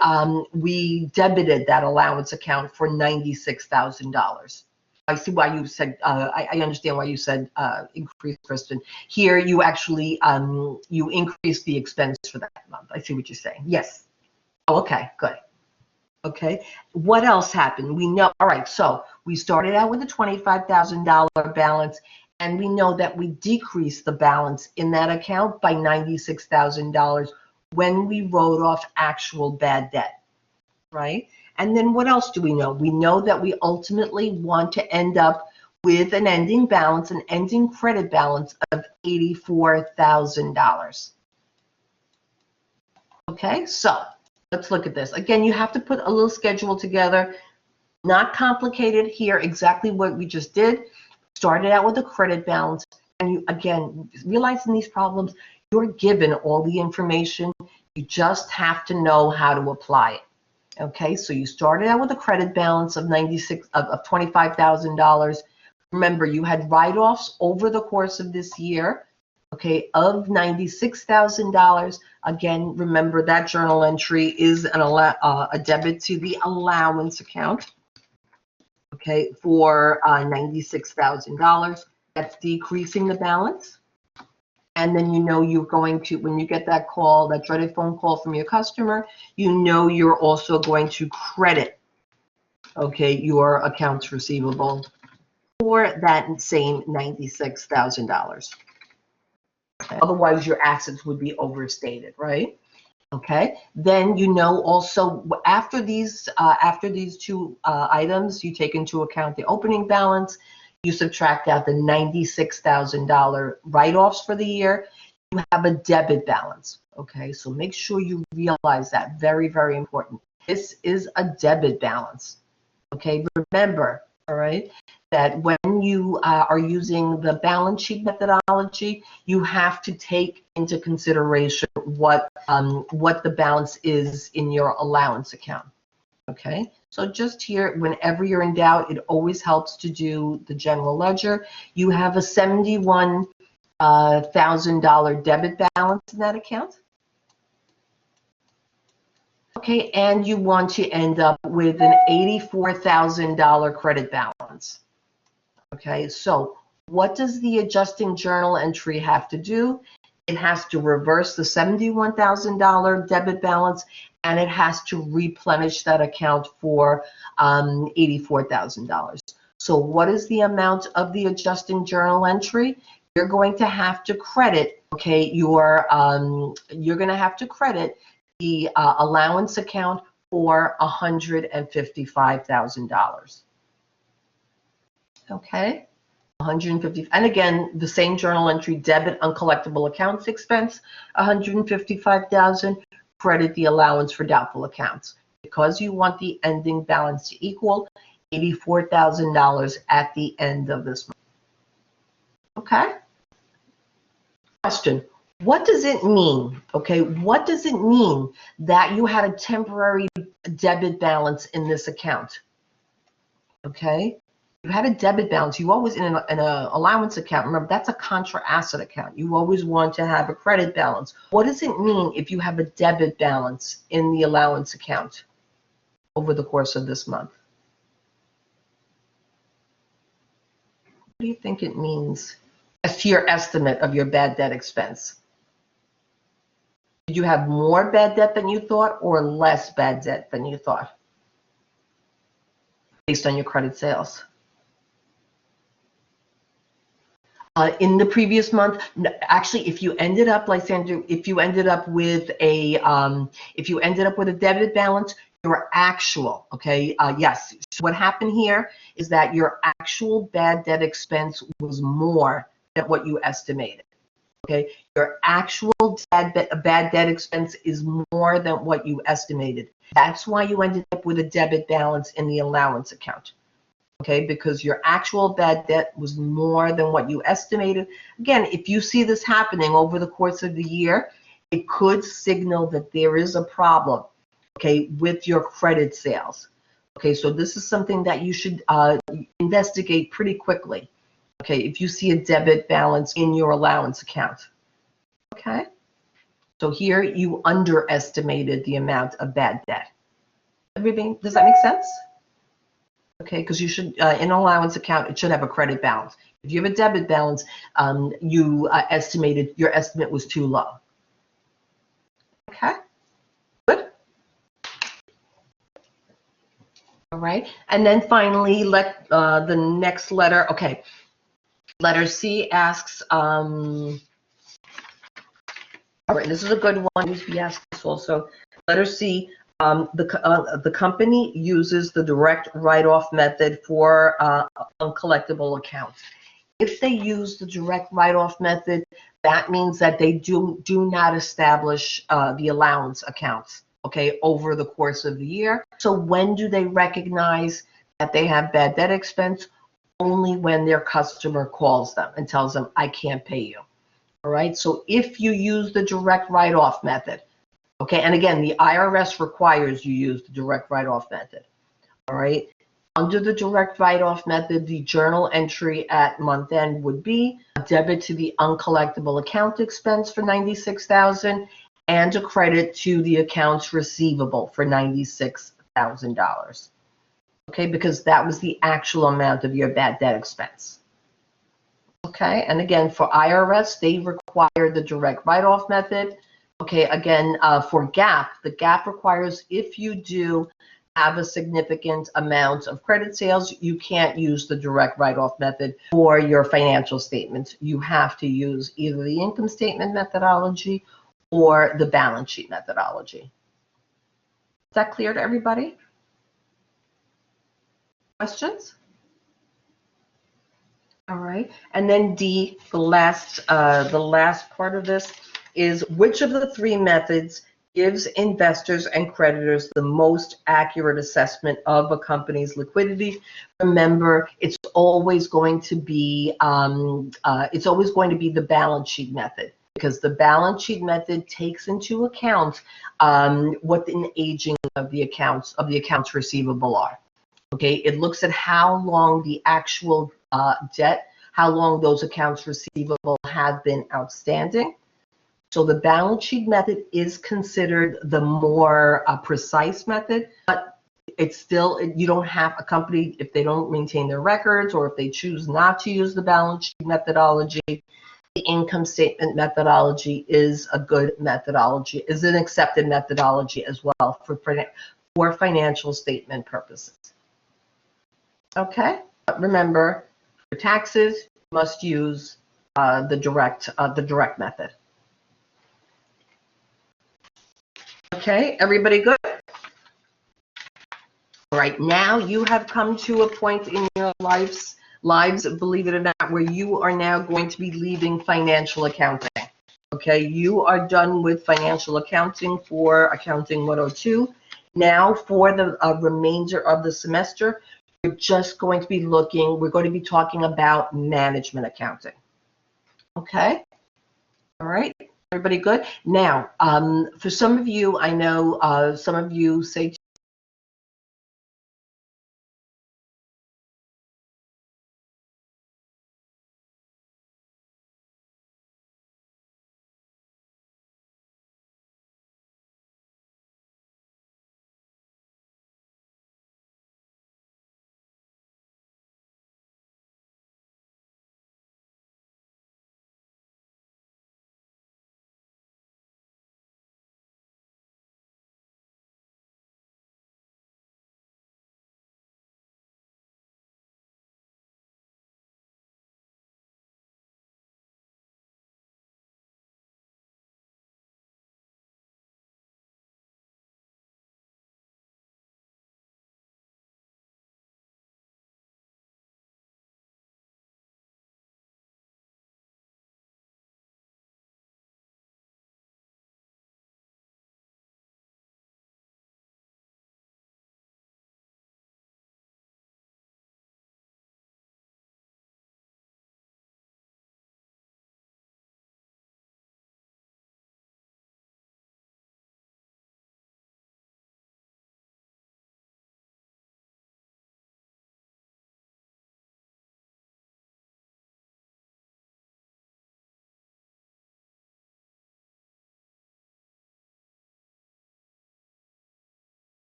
debited that allowance account for $96,000. I see why you said, I understand why you said increase, Kristen. Here, you actually, you increased the expense for that month. I see what you're saying. Yes. Oh, okay, good. Okay, what else happened? We know, all right, so we started out with a $25,000 balance, and we know that we decreased the balance in that account by $96,000 when we wrote off actual bad debt, right? And then what else do we know? We know that we ultimately want to end up with an ending balance, an ending credit balance of $84,000. Okay, so let's look at this. Again, you have to put a little schedule together. Not complicated here, exactly what we just did. Started out with a credit balance, and you, again, realizing these problems, you're given all the information. You just have to know how to apply it. Okay, so you started out with a credit balance of $25,000. Remember, you had write-offs over the course of this year, okay, of $96,000. Again, remember that journal entry is a debit to the allowance account, okay, for $96,000. That's decreasing the balance. And then you know you're going to, when you get that call, that dreaded phone call from your customer, you know you're also going to credit, okay, your accounts receivable for that same $96,000. Okay. Otherwise, your assets would be overstated, right? Okay. Then you know also after these 2 items, you take into account the opening balance. You subtract out the $96,000 write-offs for the year, you have a debit balance, okay? So make sure you realize that, very, very important. This is a debit balance, okay? Remember, all right, that when you are using the balance sheet methodology, you have to take into consideration what the balance is in your allowance account. Okay, so just here, whenever you're in doubt, it always helps to do the general ledger. You have a $71,000 debit balance in that account. Okay, and you want to end up with an $84,000 credit balance. Okay, so what does the adjusting journal entry have to do? It has to reverse the $71,000 debit balance, and it has to replenish that account for $84,000. So what is the amount of the adjusting journal entry? You're going to have to credit, okay, you're going to have to credit the allowance account for $155,000. Okay. 150, and again, the same journal entry, debit uncollectible accounts expense, 155,000, credit the allowance for doubtful accounts. Because you want the ending balance to equal $84,000 at the end of this month. Okay? Question, what does it mean? Okay, what does it mean that you had a temporary debit balance in this account? Okay? you had a debit balance, you always, in an allowance account, remember, that's a contra asset account. You always want to have a credit balance. What does it mean if you have a debit balance in the allowance account over the course of this month? What do you think it means as to your estimate of your bad debt expense? Did you have more bad debt than you thought or less bad debt than you thought based on your credit sales? In the previous month, actually, if you ended up, like Sandra, if you ended up with a debit balance, your actual, okay, yes. So what happened here is that your actual bad debt expense was more than what you estimated. Okay, your actual bad debt expense is more than what you estimated. That's why you ended up with a debit balance in the allowance account. Okay, because your actual bad debt was more than what you estimated. Again, if you see this happening over the course of the year, it could signal that there is a problem, okay, with your credit sales. Okay, so this is something that you should investigate pretty quickly. Okay, if you see a debit balance in your allowance account. Okay, so here you underestimated the amount of bad debt. Everything, does that make sense? Okay, because you should, in an allowance account, it should have a credit balance. If you have a debit balance, you estimated, your estimate was too low. Okay, good. All right, and then finally, let the next letter, okay, letter C asks, all right, this is a good one, we asked this also. Letter C, the company uses the direct write-off method for uncollectible accounts. If they use the direct write-off method, that means that they do not establish the allowance accounts, okay, over the course of the year. So when do they recognize that they have bad debt expense? Only when their customer calls them and tells them, I can't pay you. All right, so if you use the direct write-off method, okay, and again, the IRS requires you use the direct write-off method, all right? Under the direct write-off method, the journal entry at month end would be a debit to the uncollectible account expense for $96,000 and a credit to the accounts receivable for $96,000, okay, because that was the actual amount of your bad debt expense. Okay, and again, for IRS, they require the direct write-off method. Okay, again, for GAAP, the GAAP requires if you do have a significant amount of credit sales, you can't use the direct write-off method for your financial statements. You have to use either the income statement methodology or the balance sheet methodology. Is that clear to everybody? Questions? All right, and then D, the last part of this is which of the three methods gives investors and creditors the most accurate assessment of a company's liquidity? Remember, it's always going to be the balance sheet method, because the balance sheet method takes into account what the aging of the accounts receivable are. Okay, it looks at how long the actual debt, how long those accounts receivable have been outstanding. So the balance sheet method is considered the more precise method, but it's still, you don't have a company, if they don't maintain their records or if they choose not to use the balance sheet methodology, the income statement methodology is a good methodology, is an accepted methodology as well for financial statement purposes. Okay, but remember, for taxes, you must use the direct method. Okay, everybody good? All right, now you have come to a point in your lives, believe it or not, where you are now going to be leaving financial accounting. Okay, you are done with financial accounting for Accounting 102. Now for the remainder of the semester, we're just going to be we're going to be talking about management accounting. Okay? All right. Everybody good? Now, for some of you, I know some of you say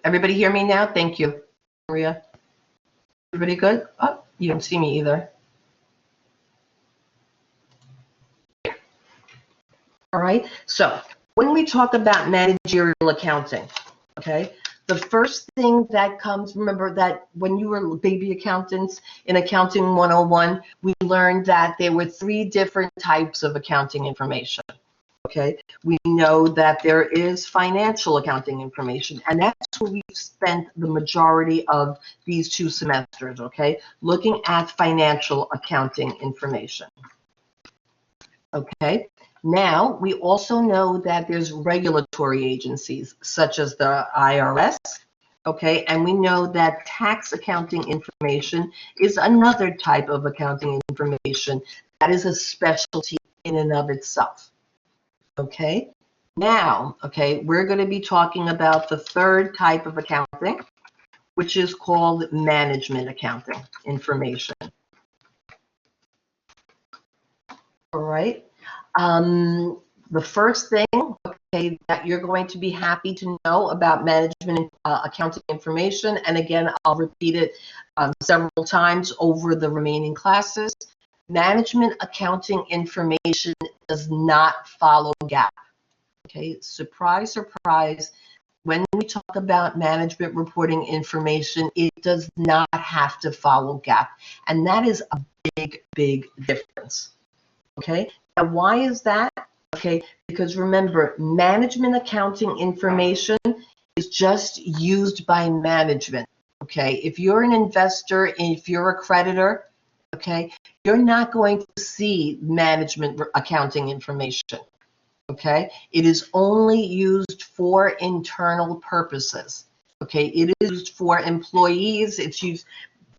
Everybody hear me now? Thank you, Maria. Everybody good? Oh, you don't see me either. All right. So when we talk about managerial accounting, okay, the first thing that comes, remember that when you were baby accountants in Accounting 101, we learned that there were 3 different types of accounting information. Okay, we know that there is financial accounting information, and that's where we've spent the majority of these 2 semesters, okay, looking at financial accounting information. Okay, now we also know that there's regulatory agencies such as the IRS, okay, and we know that tax accounting information is another type of accounting information that is a specialty in and of itself. Okay, now, okay, we're going to be talking about the 3rd type of accounting, which is called management accounting information. All right. The first thing, okay, that you're going to be happy to know about management accounting information, and again, I'll repeat it several times over the remaining classes, management accounting information does not follow GAAP. Okay, surprise, surprise. When we talk about management reporting information, it does not have to follow GAAP. And that is a big, big difference. Okay, now why is that? Okay, because remember, management accounting information is just used by management. Okay, if you're an investor, if you're a creditor, okay, you're not going to see management accounting information. Okay, it is only used for internal purposes. Okay, it is used for employees. It's used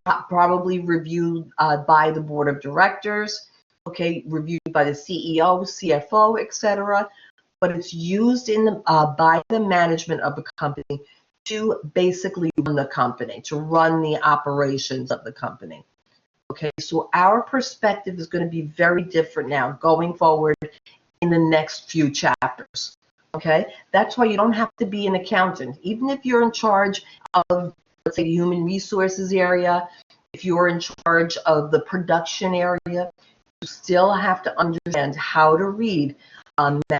probably reviewed by the board of directors. Okay, reviewed by the CEO, CFO, etc. But it's used in the, by the management of the company to basically run the company, to run the operations of the company. Okay, so our perspective is going to be very different now going forward in the next few chapters. Okay, that's why you don't have to be an accountant. Even if you're in charge of, let's say, the human resources area, if you're in charge of the production area, you still have to understand how to read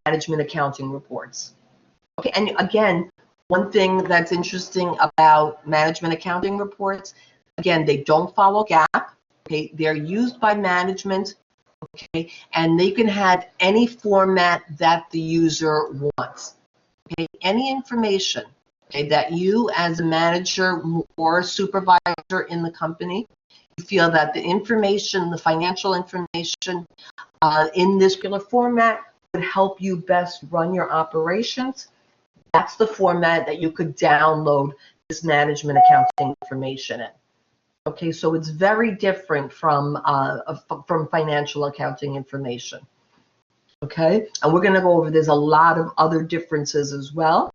management accounting reports. Okay, and again, one thing that's interesting about management accounting reports, again, they don't follow GAAP. Okay, they're used by management. Okay, and they can have any format that the user wants. Okay, any information, okay, that you as a manager or supervisor in the company, you feel that the information, the financial information in this particular format would help you best run your operations, that's the format that you could download this management accounting information in. Okay, so it's very different from financial accounting information. Okay, and we're going to go over, there's a lot of other differences as well.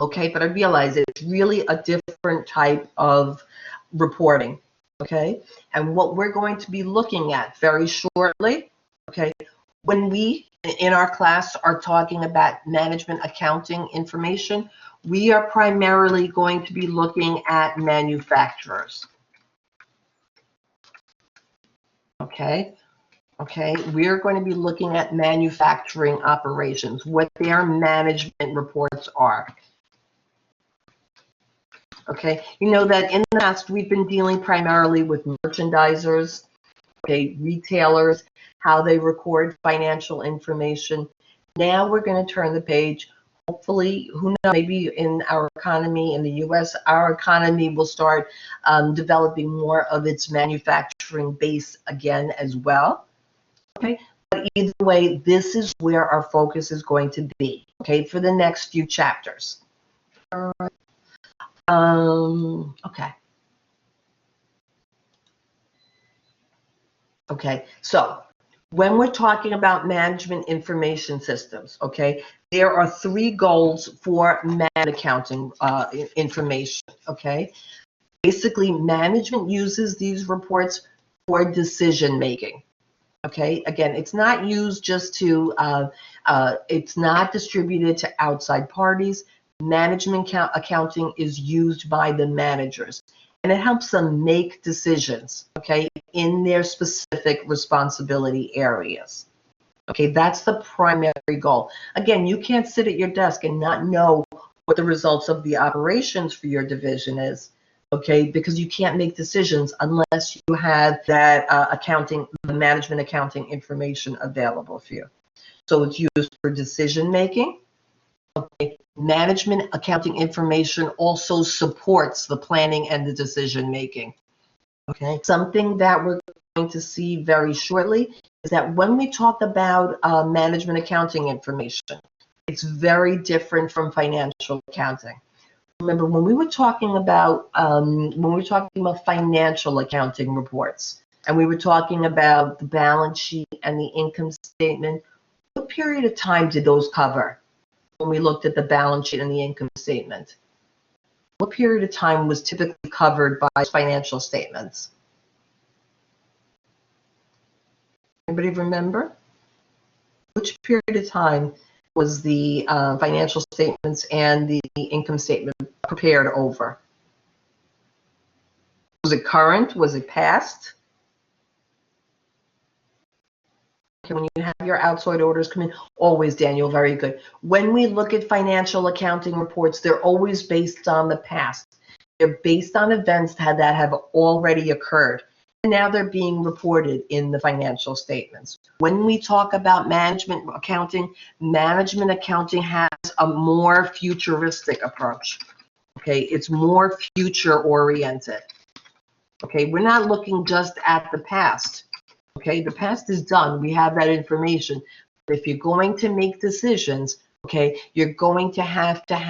Okay, but I realize it's really a different type of reporting. Okay, and what we're going to be looking at very shortly, okay, when we in our class are talking about management accounting information, we are primarily going to be looking at manufacturers. Okay, we're going to be looking at manufacturing operations, what their management reports are. Okay, you know that in the past we've been dealing primarily with merchandisers, okay, retailers, how they record financial information. Now we're going to turn the page. Hopefully, who knows, maybe in our economy in the U.S., our economy will start developing more of its manufacturing base again as well. Okay, but either way, this is where our focus is going to be, okay, for the next few chapters. All right. Okay, so when we're talking about management information systems, okay, there are 3 goals for management accounting information, okay? Basically, management uses these reports for decision making, okay? Again, it's not used just to, it's not distributed to outside parties. accounting is used by the managers, and it helps them make decisions, okay, in their specific responsibility areas. Okay, that's the primary goal. Again, you can't sit at your desk and not know what the results of the operations for your division is, okay, because you can't make decisions unless you have that the management accounting information available for you. So it's used for decision making. Okay. Management accounting information also supports the planning and the decision making. Okay. Something that we're going to see very shortly is that when we talk about management accounting information, it's very different from financial accounting. Remember, when we were talking about financial accounting reports, and we were talking about the balance sheet and the income statement, what period of time did those cover? When we looked at the balance sheet and the income statement, what period of time was typically covered by financial statements? Anybody remember? Which period of time was the financial statements and the income statement prepared over? Was it current? Was it past? Okay, when you have your outside orders come in, always, Daniel, very good. When we look at financial accounting reports, they're always based on the past. They're based on events that have already occurred. And now they're being reported in the financial statements. When we talk about management accounting has a more futuristic approach. Okay, it's more future oriented. Okay, we're not looking just at the past. Okay, the past is done. We have that information. But if you're going to make decisions, okay, you're going to have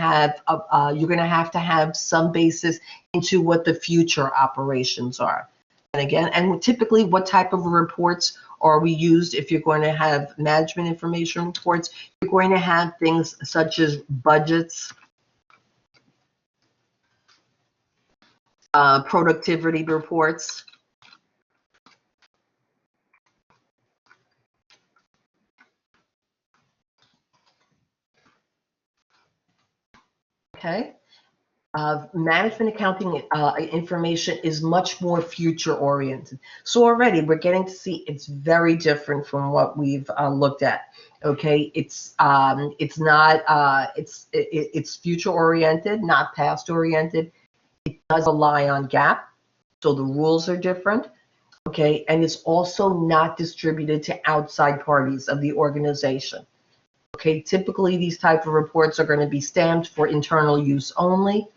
some basis into what the future operations are. And again, and typically, what type of reports are we used if you're going to have management information reports? You're going to have things such as budgets, productivity reports. Okay. Management accounting information is much more future oriented. So already we're getting to see it's very different from what we've looked at. Okay, it's future oriented, not past oriented. It does rely on GAAP, so the rules are different. Okay, and it's also not distributed to outside parties of the organization. Okay, typically these type of reports are going to be stamped for internal use only.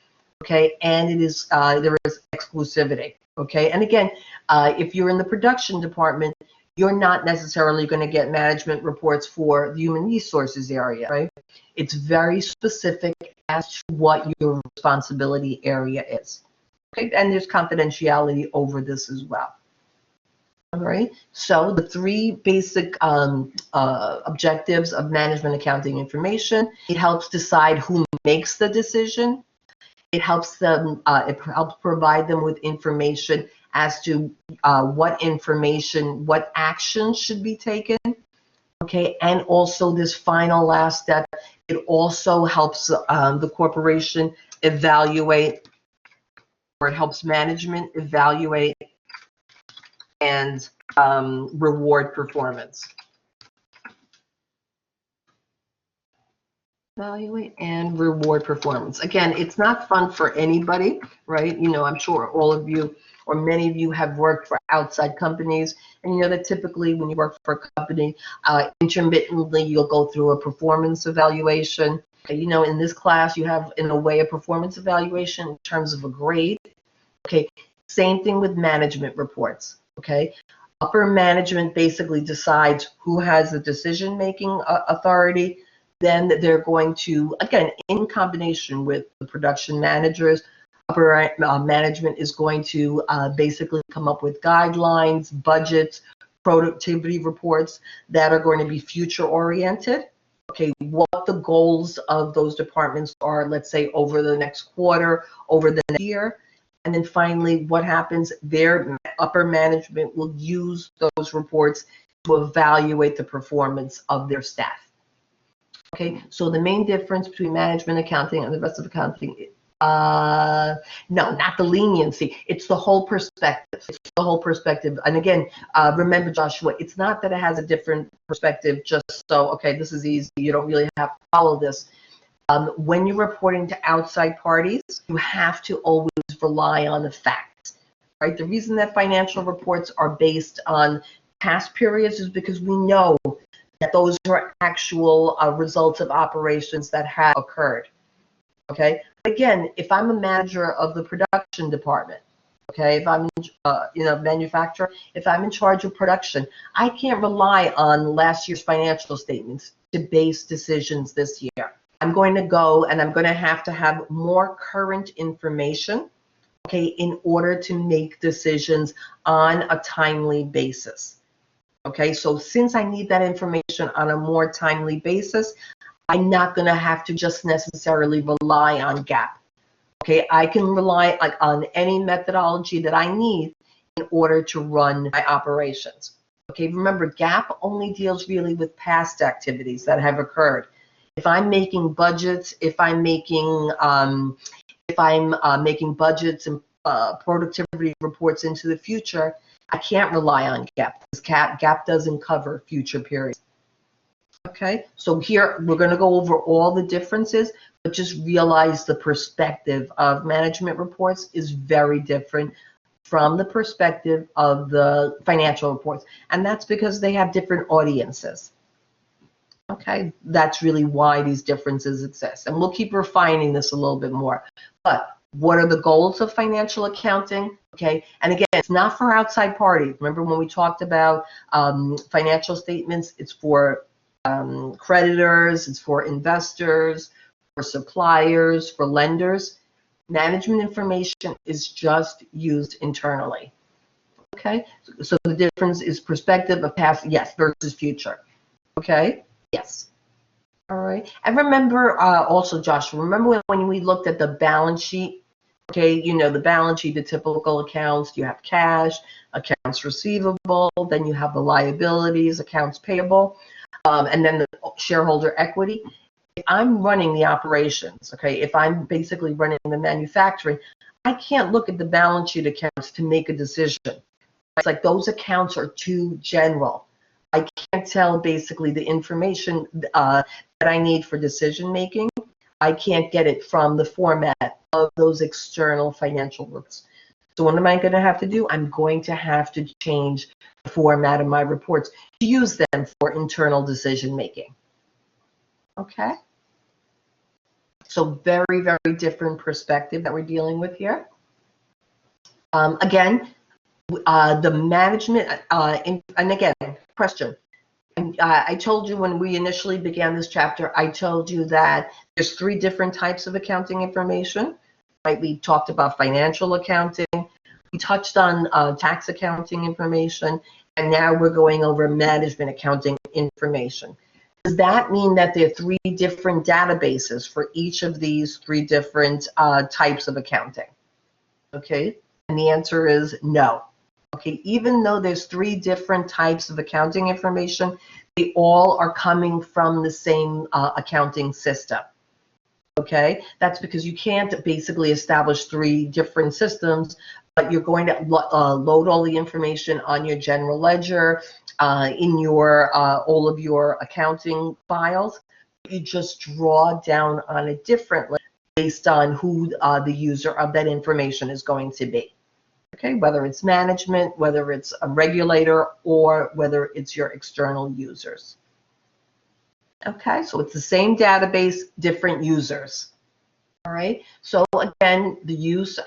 Okay, and there is exclusivity. Okay, and again, if you're in the production department, you're not necessarily going to get management reports for the human resources area, right? It's very specific as to what your responsibility area is. Okay, and there's confidentiality over this as well. All right, so the three basic objectives of management accounting information: it helps decide who makes the decision. It helps them. It helps provide them with information as to what actions should be taken. Okay, and also this final last step, it also helps the corporation evaluate, or it helps management evaluate and reward performance. Evaluate and reward performance. Again, it's not fun for anybody, right? You know, I'm sure all of you or many of you have worked for outside companies, and you know that typically when you work for a company, intermittently you'll go through a performance evaluation. You know, in this class you have, in a way, a performance evaluation in terms of a grade. Okay, same thing with management reports. Okay, upper management basically decides who has the decision-making authority. Then they're going to, again, in combination with the production managers, upper management is going to basically come up with guidelines, budgets, productivity reports that are going to be future-oriented. Okay, what the goals of those departments are, let's say, over the next quarter, over the next year. And then finally, what happens, their upper management will use those reports to evaluate the performance of their staff. Okay, so the main difference between management accounting and the rest of accounting, no, not the leniency. It's the whole perspective. It's the whole perspective. And again, remember, Joshua, it's not that it has a different perspective just so, okay, this is easy. You don't really have to follow this. When you're reporting to outside parties, you have to always rely on the facts, right? The reason that financial reports are based on past periods is because we know that those are actual results of operations that have occurred. Okay. Again, if I'm a manager of the production department, okay, if I'm manufacturer, if I'm in charge of production, I can't rely on last year's financial statements to base decisions this year. I'm going to go and I'm going to have more current information, okay, in order to make decisions on a timely basis. Okay, so since I need that information on a more timely basis, I'm not going to have to just necessarily rely on GAAP. Okay, I can rely on any methodology that I need in order to run my operations. Okay, remember, GAAP only deals really with past activities that have occurred. If I'm making budgets, if I'm making budgets and productivity reports into the future, I can't rely on GAAP because GAAP doesn't cover future periods. Okay, so here we're going to go over all the differences, but just realize the perspective of management reports is very different from the perspective of the financial reports. And that's because they have different audiences. Okay, that's really why these differences exist. And we'll keep refining this a little bit more. But what are the goals of financial accounting? Okay, and again, it's not for outside parties. Remember when we talked about financial statements, it's for creditors, it's for investors, for suppliers, for lenders. Management information is just used internally. Okay, so the difference is perspective of past, yes, versus future. Okay, yes. All right, and remember also, Joshua, remember when we looked at the balance sheet? Okay, you know, the balance sheet, the typical accounts, you have cash, accounts receivable, then you have the liabilities, accounts payable, and then the shareholder equity. If I'm running the operations, okay, if I'm basically running the manufacturing, I can't look at the balance sheet accounts to make a decision. It's like those accounts are too general. I can't tell basically the information that I need for decision making. I can't get it from the format of those external financial reports. So what am I going to have to do? I'm going to have to change the format of my reports to use them for internal decision making. Okay. So very, very different perspective that we're dealing with here. Again, the management, and again, question. I told you when we initially began this chapter, I told you that there's 3 different types of accounting information. Right? We talked about financial accounting, we touched on tax accounting information, and now we're going over management accounting information. Does that mean that there are 3 different databases for each of these 3 different types of accounting? Okay, and the answer is no. Okay, even though there's 3 different types of accounting information, they all are coming from the same accounting system. Okay, that's because you can't basically establish 3 different systems, but you're going to load all the information on your general ledger, in your all of your accounting files. You just draw down on it differently based on who the user of that information is going to be. Okay, whether it's management, whether it's a regulator, or whether it's your external users. Okay, so it's the same database, different users. All right, so again, the use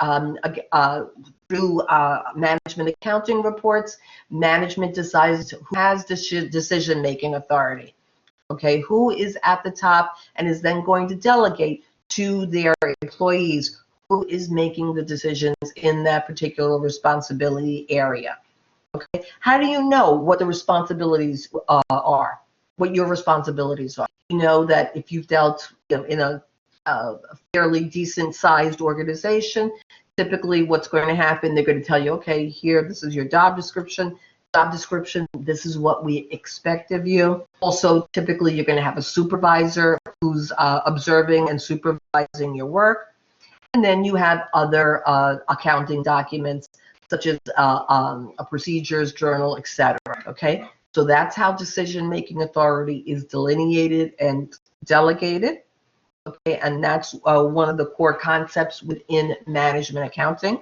through management accounting reports, management decides who has decision-making authority. Okay, who is at the top and is then going to delegate to their employees who is making the decisions in that particular responsibility area. Okay, how do you know what the responsibilities are, what your responsibilities are? You know that if you've dealt in a fairly decent sized organization, typically what's going to happen, they're going to tell you, okay, here, this is your job description, job description, this is what we expect of you. Also, typically you're going to have a supervisor who's observing and supervising your work. And then you have other accounting documents such as a procedures journal, etc. Okay, so that's how decision-making authority is delineated and delegated. Okay, and that's one of the core concepts within management accounting.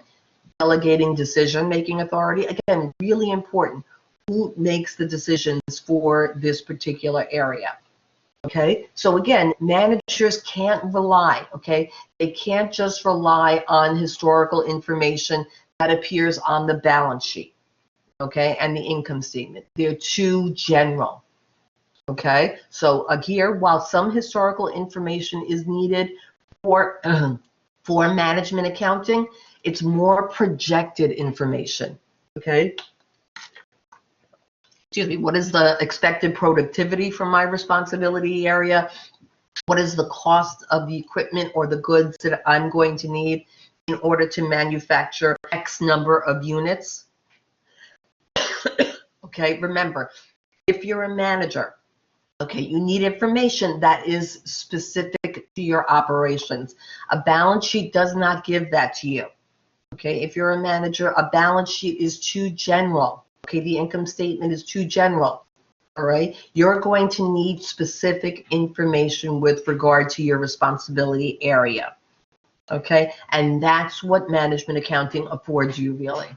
Delegating decision-making authority, again, really important. Who makes the decisions for this particular area? Okay, so again, managers can't rely, okay? They can't just rely on historical information that appears on the balance sheet, okay, and the income statement. They're too general, okay? So here, while some historical information is needed for management accounting, it's more projected information, okay? Excuse me, what is the expected productivity from my responsibility area? What is the cost of the equipment or the goods that I'm going to need in order to manufacture X number of units? Okay, remember, if you're a manager, okay, you need information that is specific to your operations. A balance sheet does not give that to you. Okay, if you're a manager, a balance sheet is too general. Okay, the income statement is too general. All right, you're going to need specific information with regard to your responsibility area. Okay, and that's what management accounting affords you, really.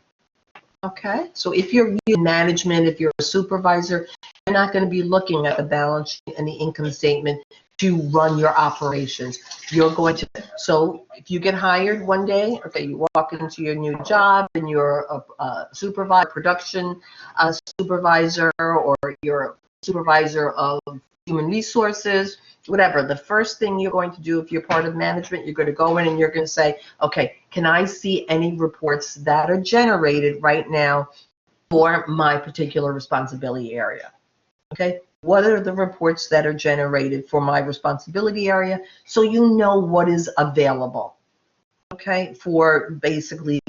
Okay, so if you're in management, if you're a supervisor, you're not going to be looking at the balance sheet and the income statement to run your operations. You're going to, so if you get hired one day, okay, you walk into your new job and you're a supervisor, production supervisor, or you're a supervisor of human resources, whatever. The first thing you're going to do if you're part of management, you're going to go in and you're going to say, okay, can I see any reports that are generated right now for my particular responsibility area? Okay, what are the reports that are generated for my responsibility area, so you know what is available, okay, for basically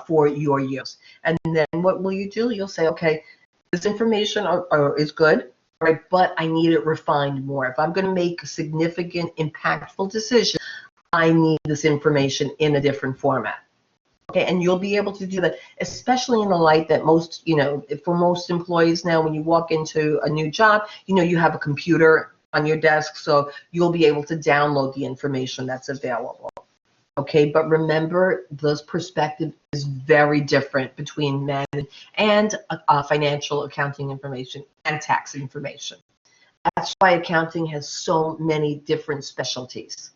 for your use. And then what will you do? You'll say, okay, this information is good, right, but I need it refined more. If I'm going to make a significant, impactful decision, I need this information in a different format. Okay, and you'll be able to do that, especially in the light that most, you know, for most employees now, when you walk into a new job, you know, you have a computer on your desk, so you'll be able to download the information that's available. Okay, but remember, this perspective is very different between management and financial accounting information and tax information. That's why accounting has so many different specialties.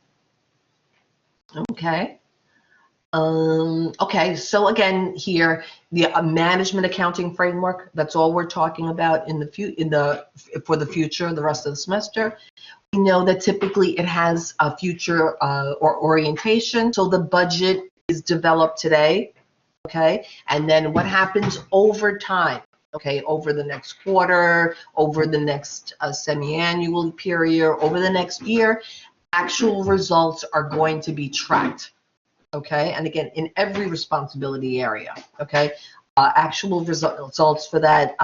Okay. Okay, so again here, the management accounting framework, that's all we're talking about for the future, the rest of the semester. We know that typically it has a future or orientation, so the budget is developed today, okay, and then what happens over time, okay, over the next quarter, over the next semi-annual period, over the next year, actual results are going to be tracked. Okay, and again, in every responsibility area, okay, actual results for that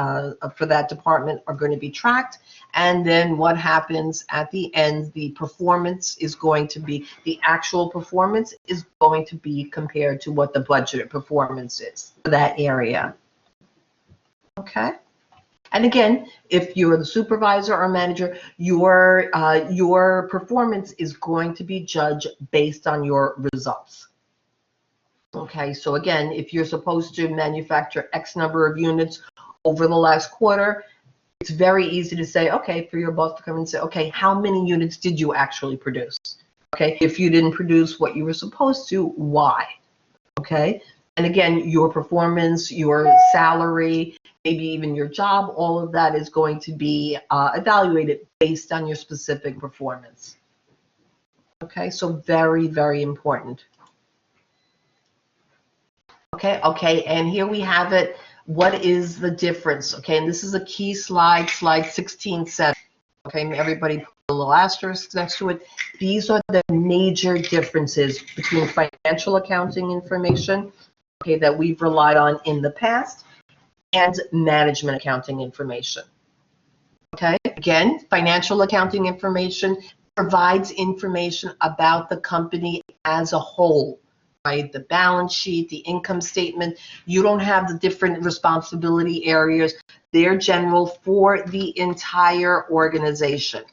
department are going to be tracked, and then what happens at the end, the performance is going to be, the actual performance is going to be compared to what the budgeted performance is for that area. Okay. And again, if you're the supervisor or manager, your performance is going to be judged based on your results. Okay, so again, if you're supposed to manufacture X number of units over the last quarter, it's very easy to say, okay, for your boss to come and say, okay, how many units did you actually produce? Okay, if you didn't produce what you were supposed to, why? Okay, and again, your performance, your salary, maybe even your job, all of that is going to be evaluated based on your specific performance. Okay, so very, very important. Okay, and here we have it. What is the difference? Okay, and this is a key slide, slide 16-7. Okay, everybody put a little asterisk next to it. These are the major differences between financial accounting information, okay, that we've relied on in the past, and management accounting information. Okay, again, financial accounting information provides information about the company as a whole, right? The balance sheet, the income statement. You don't have the different responsibility areas. They're general for the entire organization.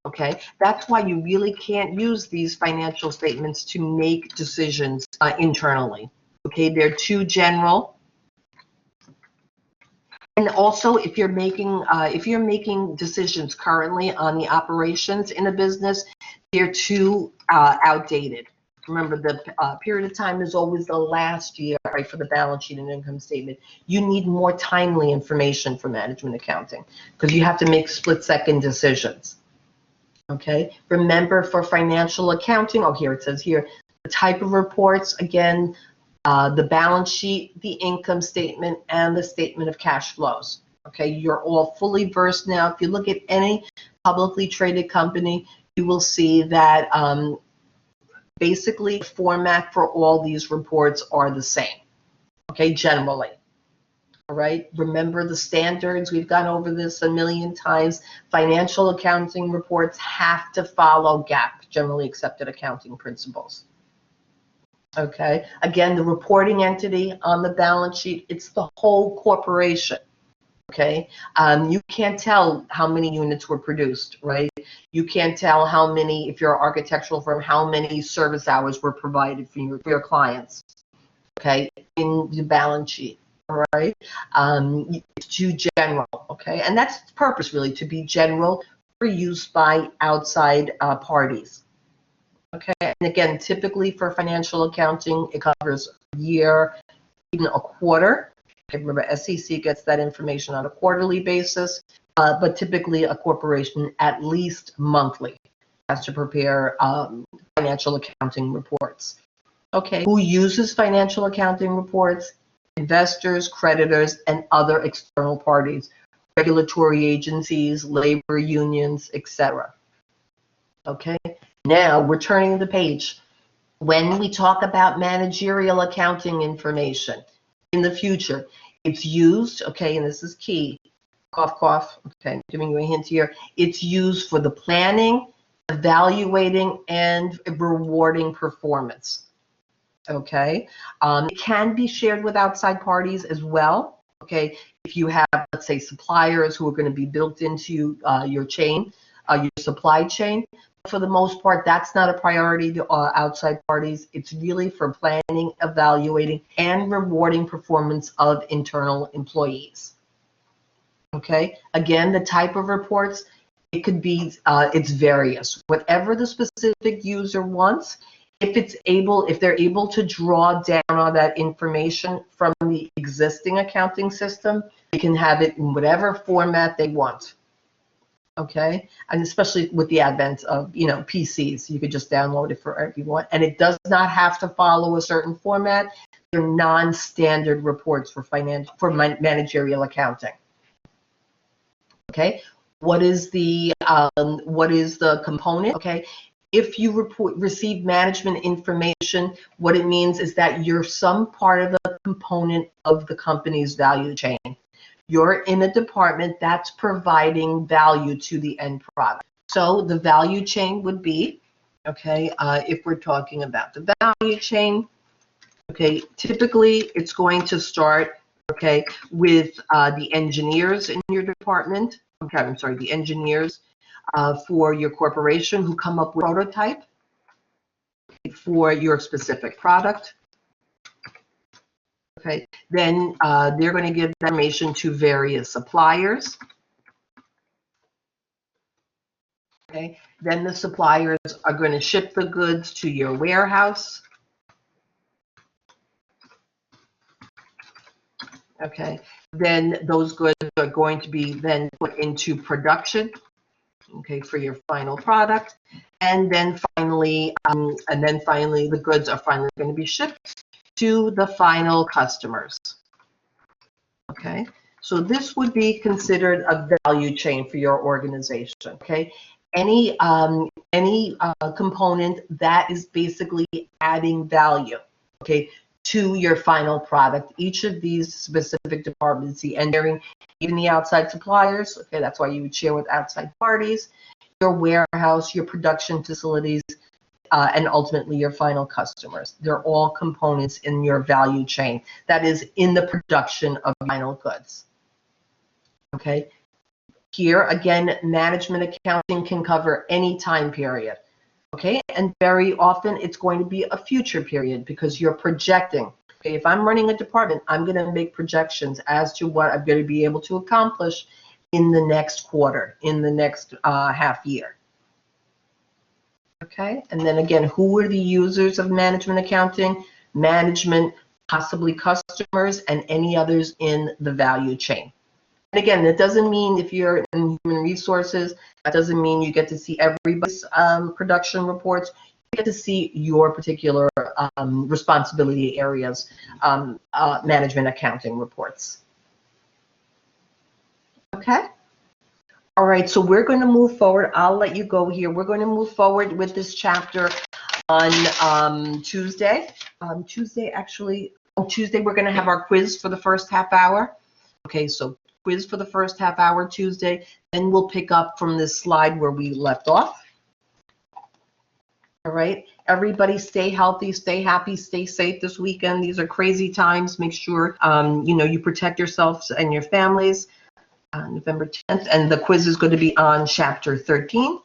Okay, that's why you really can't use these financial statements to make decisions internally. Okay, they're too general. And also, if you're making decisions currently on the operations in a business, they're too outdated. Remember, the period of time is always the last year, right, for the balance sheet and income statement. You need more timely information for management accounting because you have to make split-second decisions. Okay. Remember, for financial accounting, oh, here it says here, the type of reports, again, the balance sheet, the income statement, and the statement of cash flows. Okay, you're all fully versed now. If you look at any publicly traded company, you will see that basically the format for all these reports are the same. Okay, generally. All right, remember the standards. We've gone over this a million times. Financial accounting reports have to follow GAAP, generally accepted accounting principles. Okay, again, the reporting entity on the balance sheet, it's the whole corporation. Okay, you can't tell how many units were produced, right? You can't tell how many, if you're an architectural firm, how many service hours were provided for your clients, okay, in the balance sheet. All right, it's too general, okay, and that's the purpose, really, to be general for use by outside parties. Okay, and again, typically for financial accounting, it covers a year, even a quarter. Okay, remember, SEC gets that information on a quarterly basis, but typically a corporation at least monthly has to prepare financial accounting reports. Okay, who uses financial accounting reports? Investors, creditors, and other external parties, regulatory agencies, labor unions, etc. Okay, now we're turning the page. When we talk about managerial accounting information in the future, it's used, okay, and this is key, cough, cough, okay, I'm giving you a hint here, it's used for the planning, evaluating, and rewarding performance. Okay, it can be shared with outside parties as well. Okay, if you have, let's say, suppliers who are going to be built into your chain, your supply chain. For the most part, that's not a priority to outside parties. It's really for planning, evaluating, and rewarding performance of internal employees. Okay, again, the type of reports, it could be, it's various. Whatever the specific user wants, if they're able to draw down on that information from the existing accounting system, they can have it in whatever format they want. Okay, and especially with the advent of PCs, you could just download it for everyone, and it does not have to follow a certain format. They're non-standard reports for managerial accounting. Okay, what is the component? Okay. If you receive management information, what it means is that you're some part of the component of the company's value chain. You're in a department that's providing value to the end product. So the value chain would be, okay, if we're talking about the value chain, okay, typically it's going to start, okay, with the engineers in your department. Okay, I'm sorry, the engineers for your corporation who come up with a prototype for your specific product. Okay, then they're going to give that information to various suppliers. Okay, then the suppliers are going to ship the goods to your warehouse. Okay, then those goods are going to be then put into production. Okay, for your final product, and then finally, the goods are finally going to be shipped to the final customers. Okay, so this would be considered a value chain for your organization. Okay, any component that is basically adding value, okay, to your final product. Each of these specific departments, the engineering, even the outside suppliers, okay, that's why you would share with outside parties, your warehouse, your production facilities, and ultimately your final customers. They're all components in your value chain. That is in the production of final goods. Okay. Here, again, management accounting can cover any time period. Okay, and very often it's going to be a future period because you're projecting. Okay, if I'm running a department, I'm going to make projections as to what I'm going to be able to accomplish in the next quarter, in the next half year. Okay, and then again, who are the users of management accounting? Management, possibly customers, and any others in the value chain. And again, that doesn't mean if you're in human resources, that doesn't mean you get to see everybody's production reports. You get to see your particular responsibility areas, management accounting reports. Okay? All right, so we're going to move forward. I'll let you go here. We're going to move forward with this chapter on Tuesday. Tuesday, we're going to have our quiz for the first half hour. Okay, so quiz for the first half hour Tuesday, then we'll pick up from this slide where we left off. All right, everybody stay healthy, stay happy, stay safe this weekend. These are crazy times. Make sure you protect yourselves and your families. November 10th, and the quiz is going to be on chapter 13.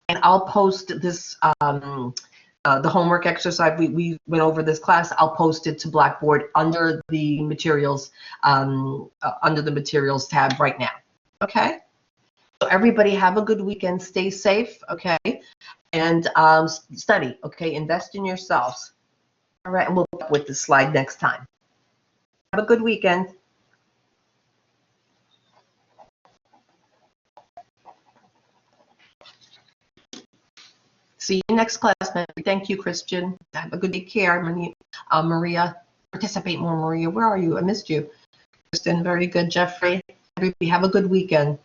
And I'll post this the homework exercise. We went over this class. I'll post it to Blackboard under the materials tab right now. Okay. So everybody have a good weekend. Stay safe. Okay. And study. Okay. Invest in yourselves. All right. And we'll pick up with this slide next time. Have a good weekend. See you next class. Thank you, Christian. Have a good day. Care. Maria, participate more, Maria. Where are you? I missed you. Kristen, very good. Jeffrey, everybody have a good weekend.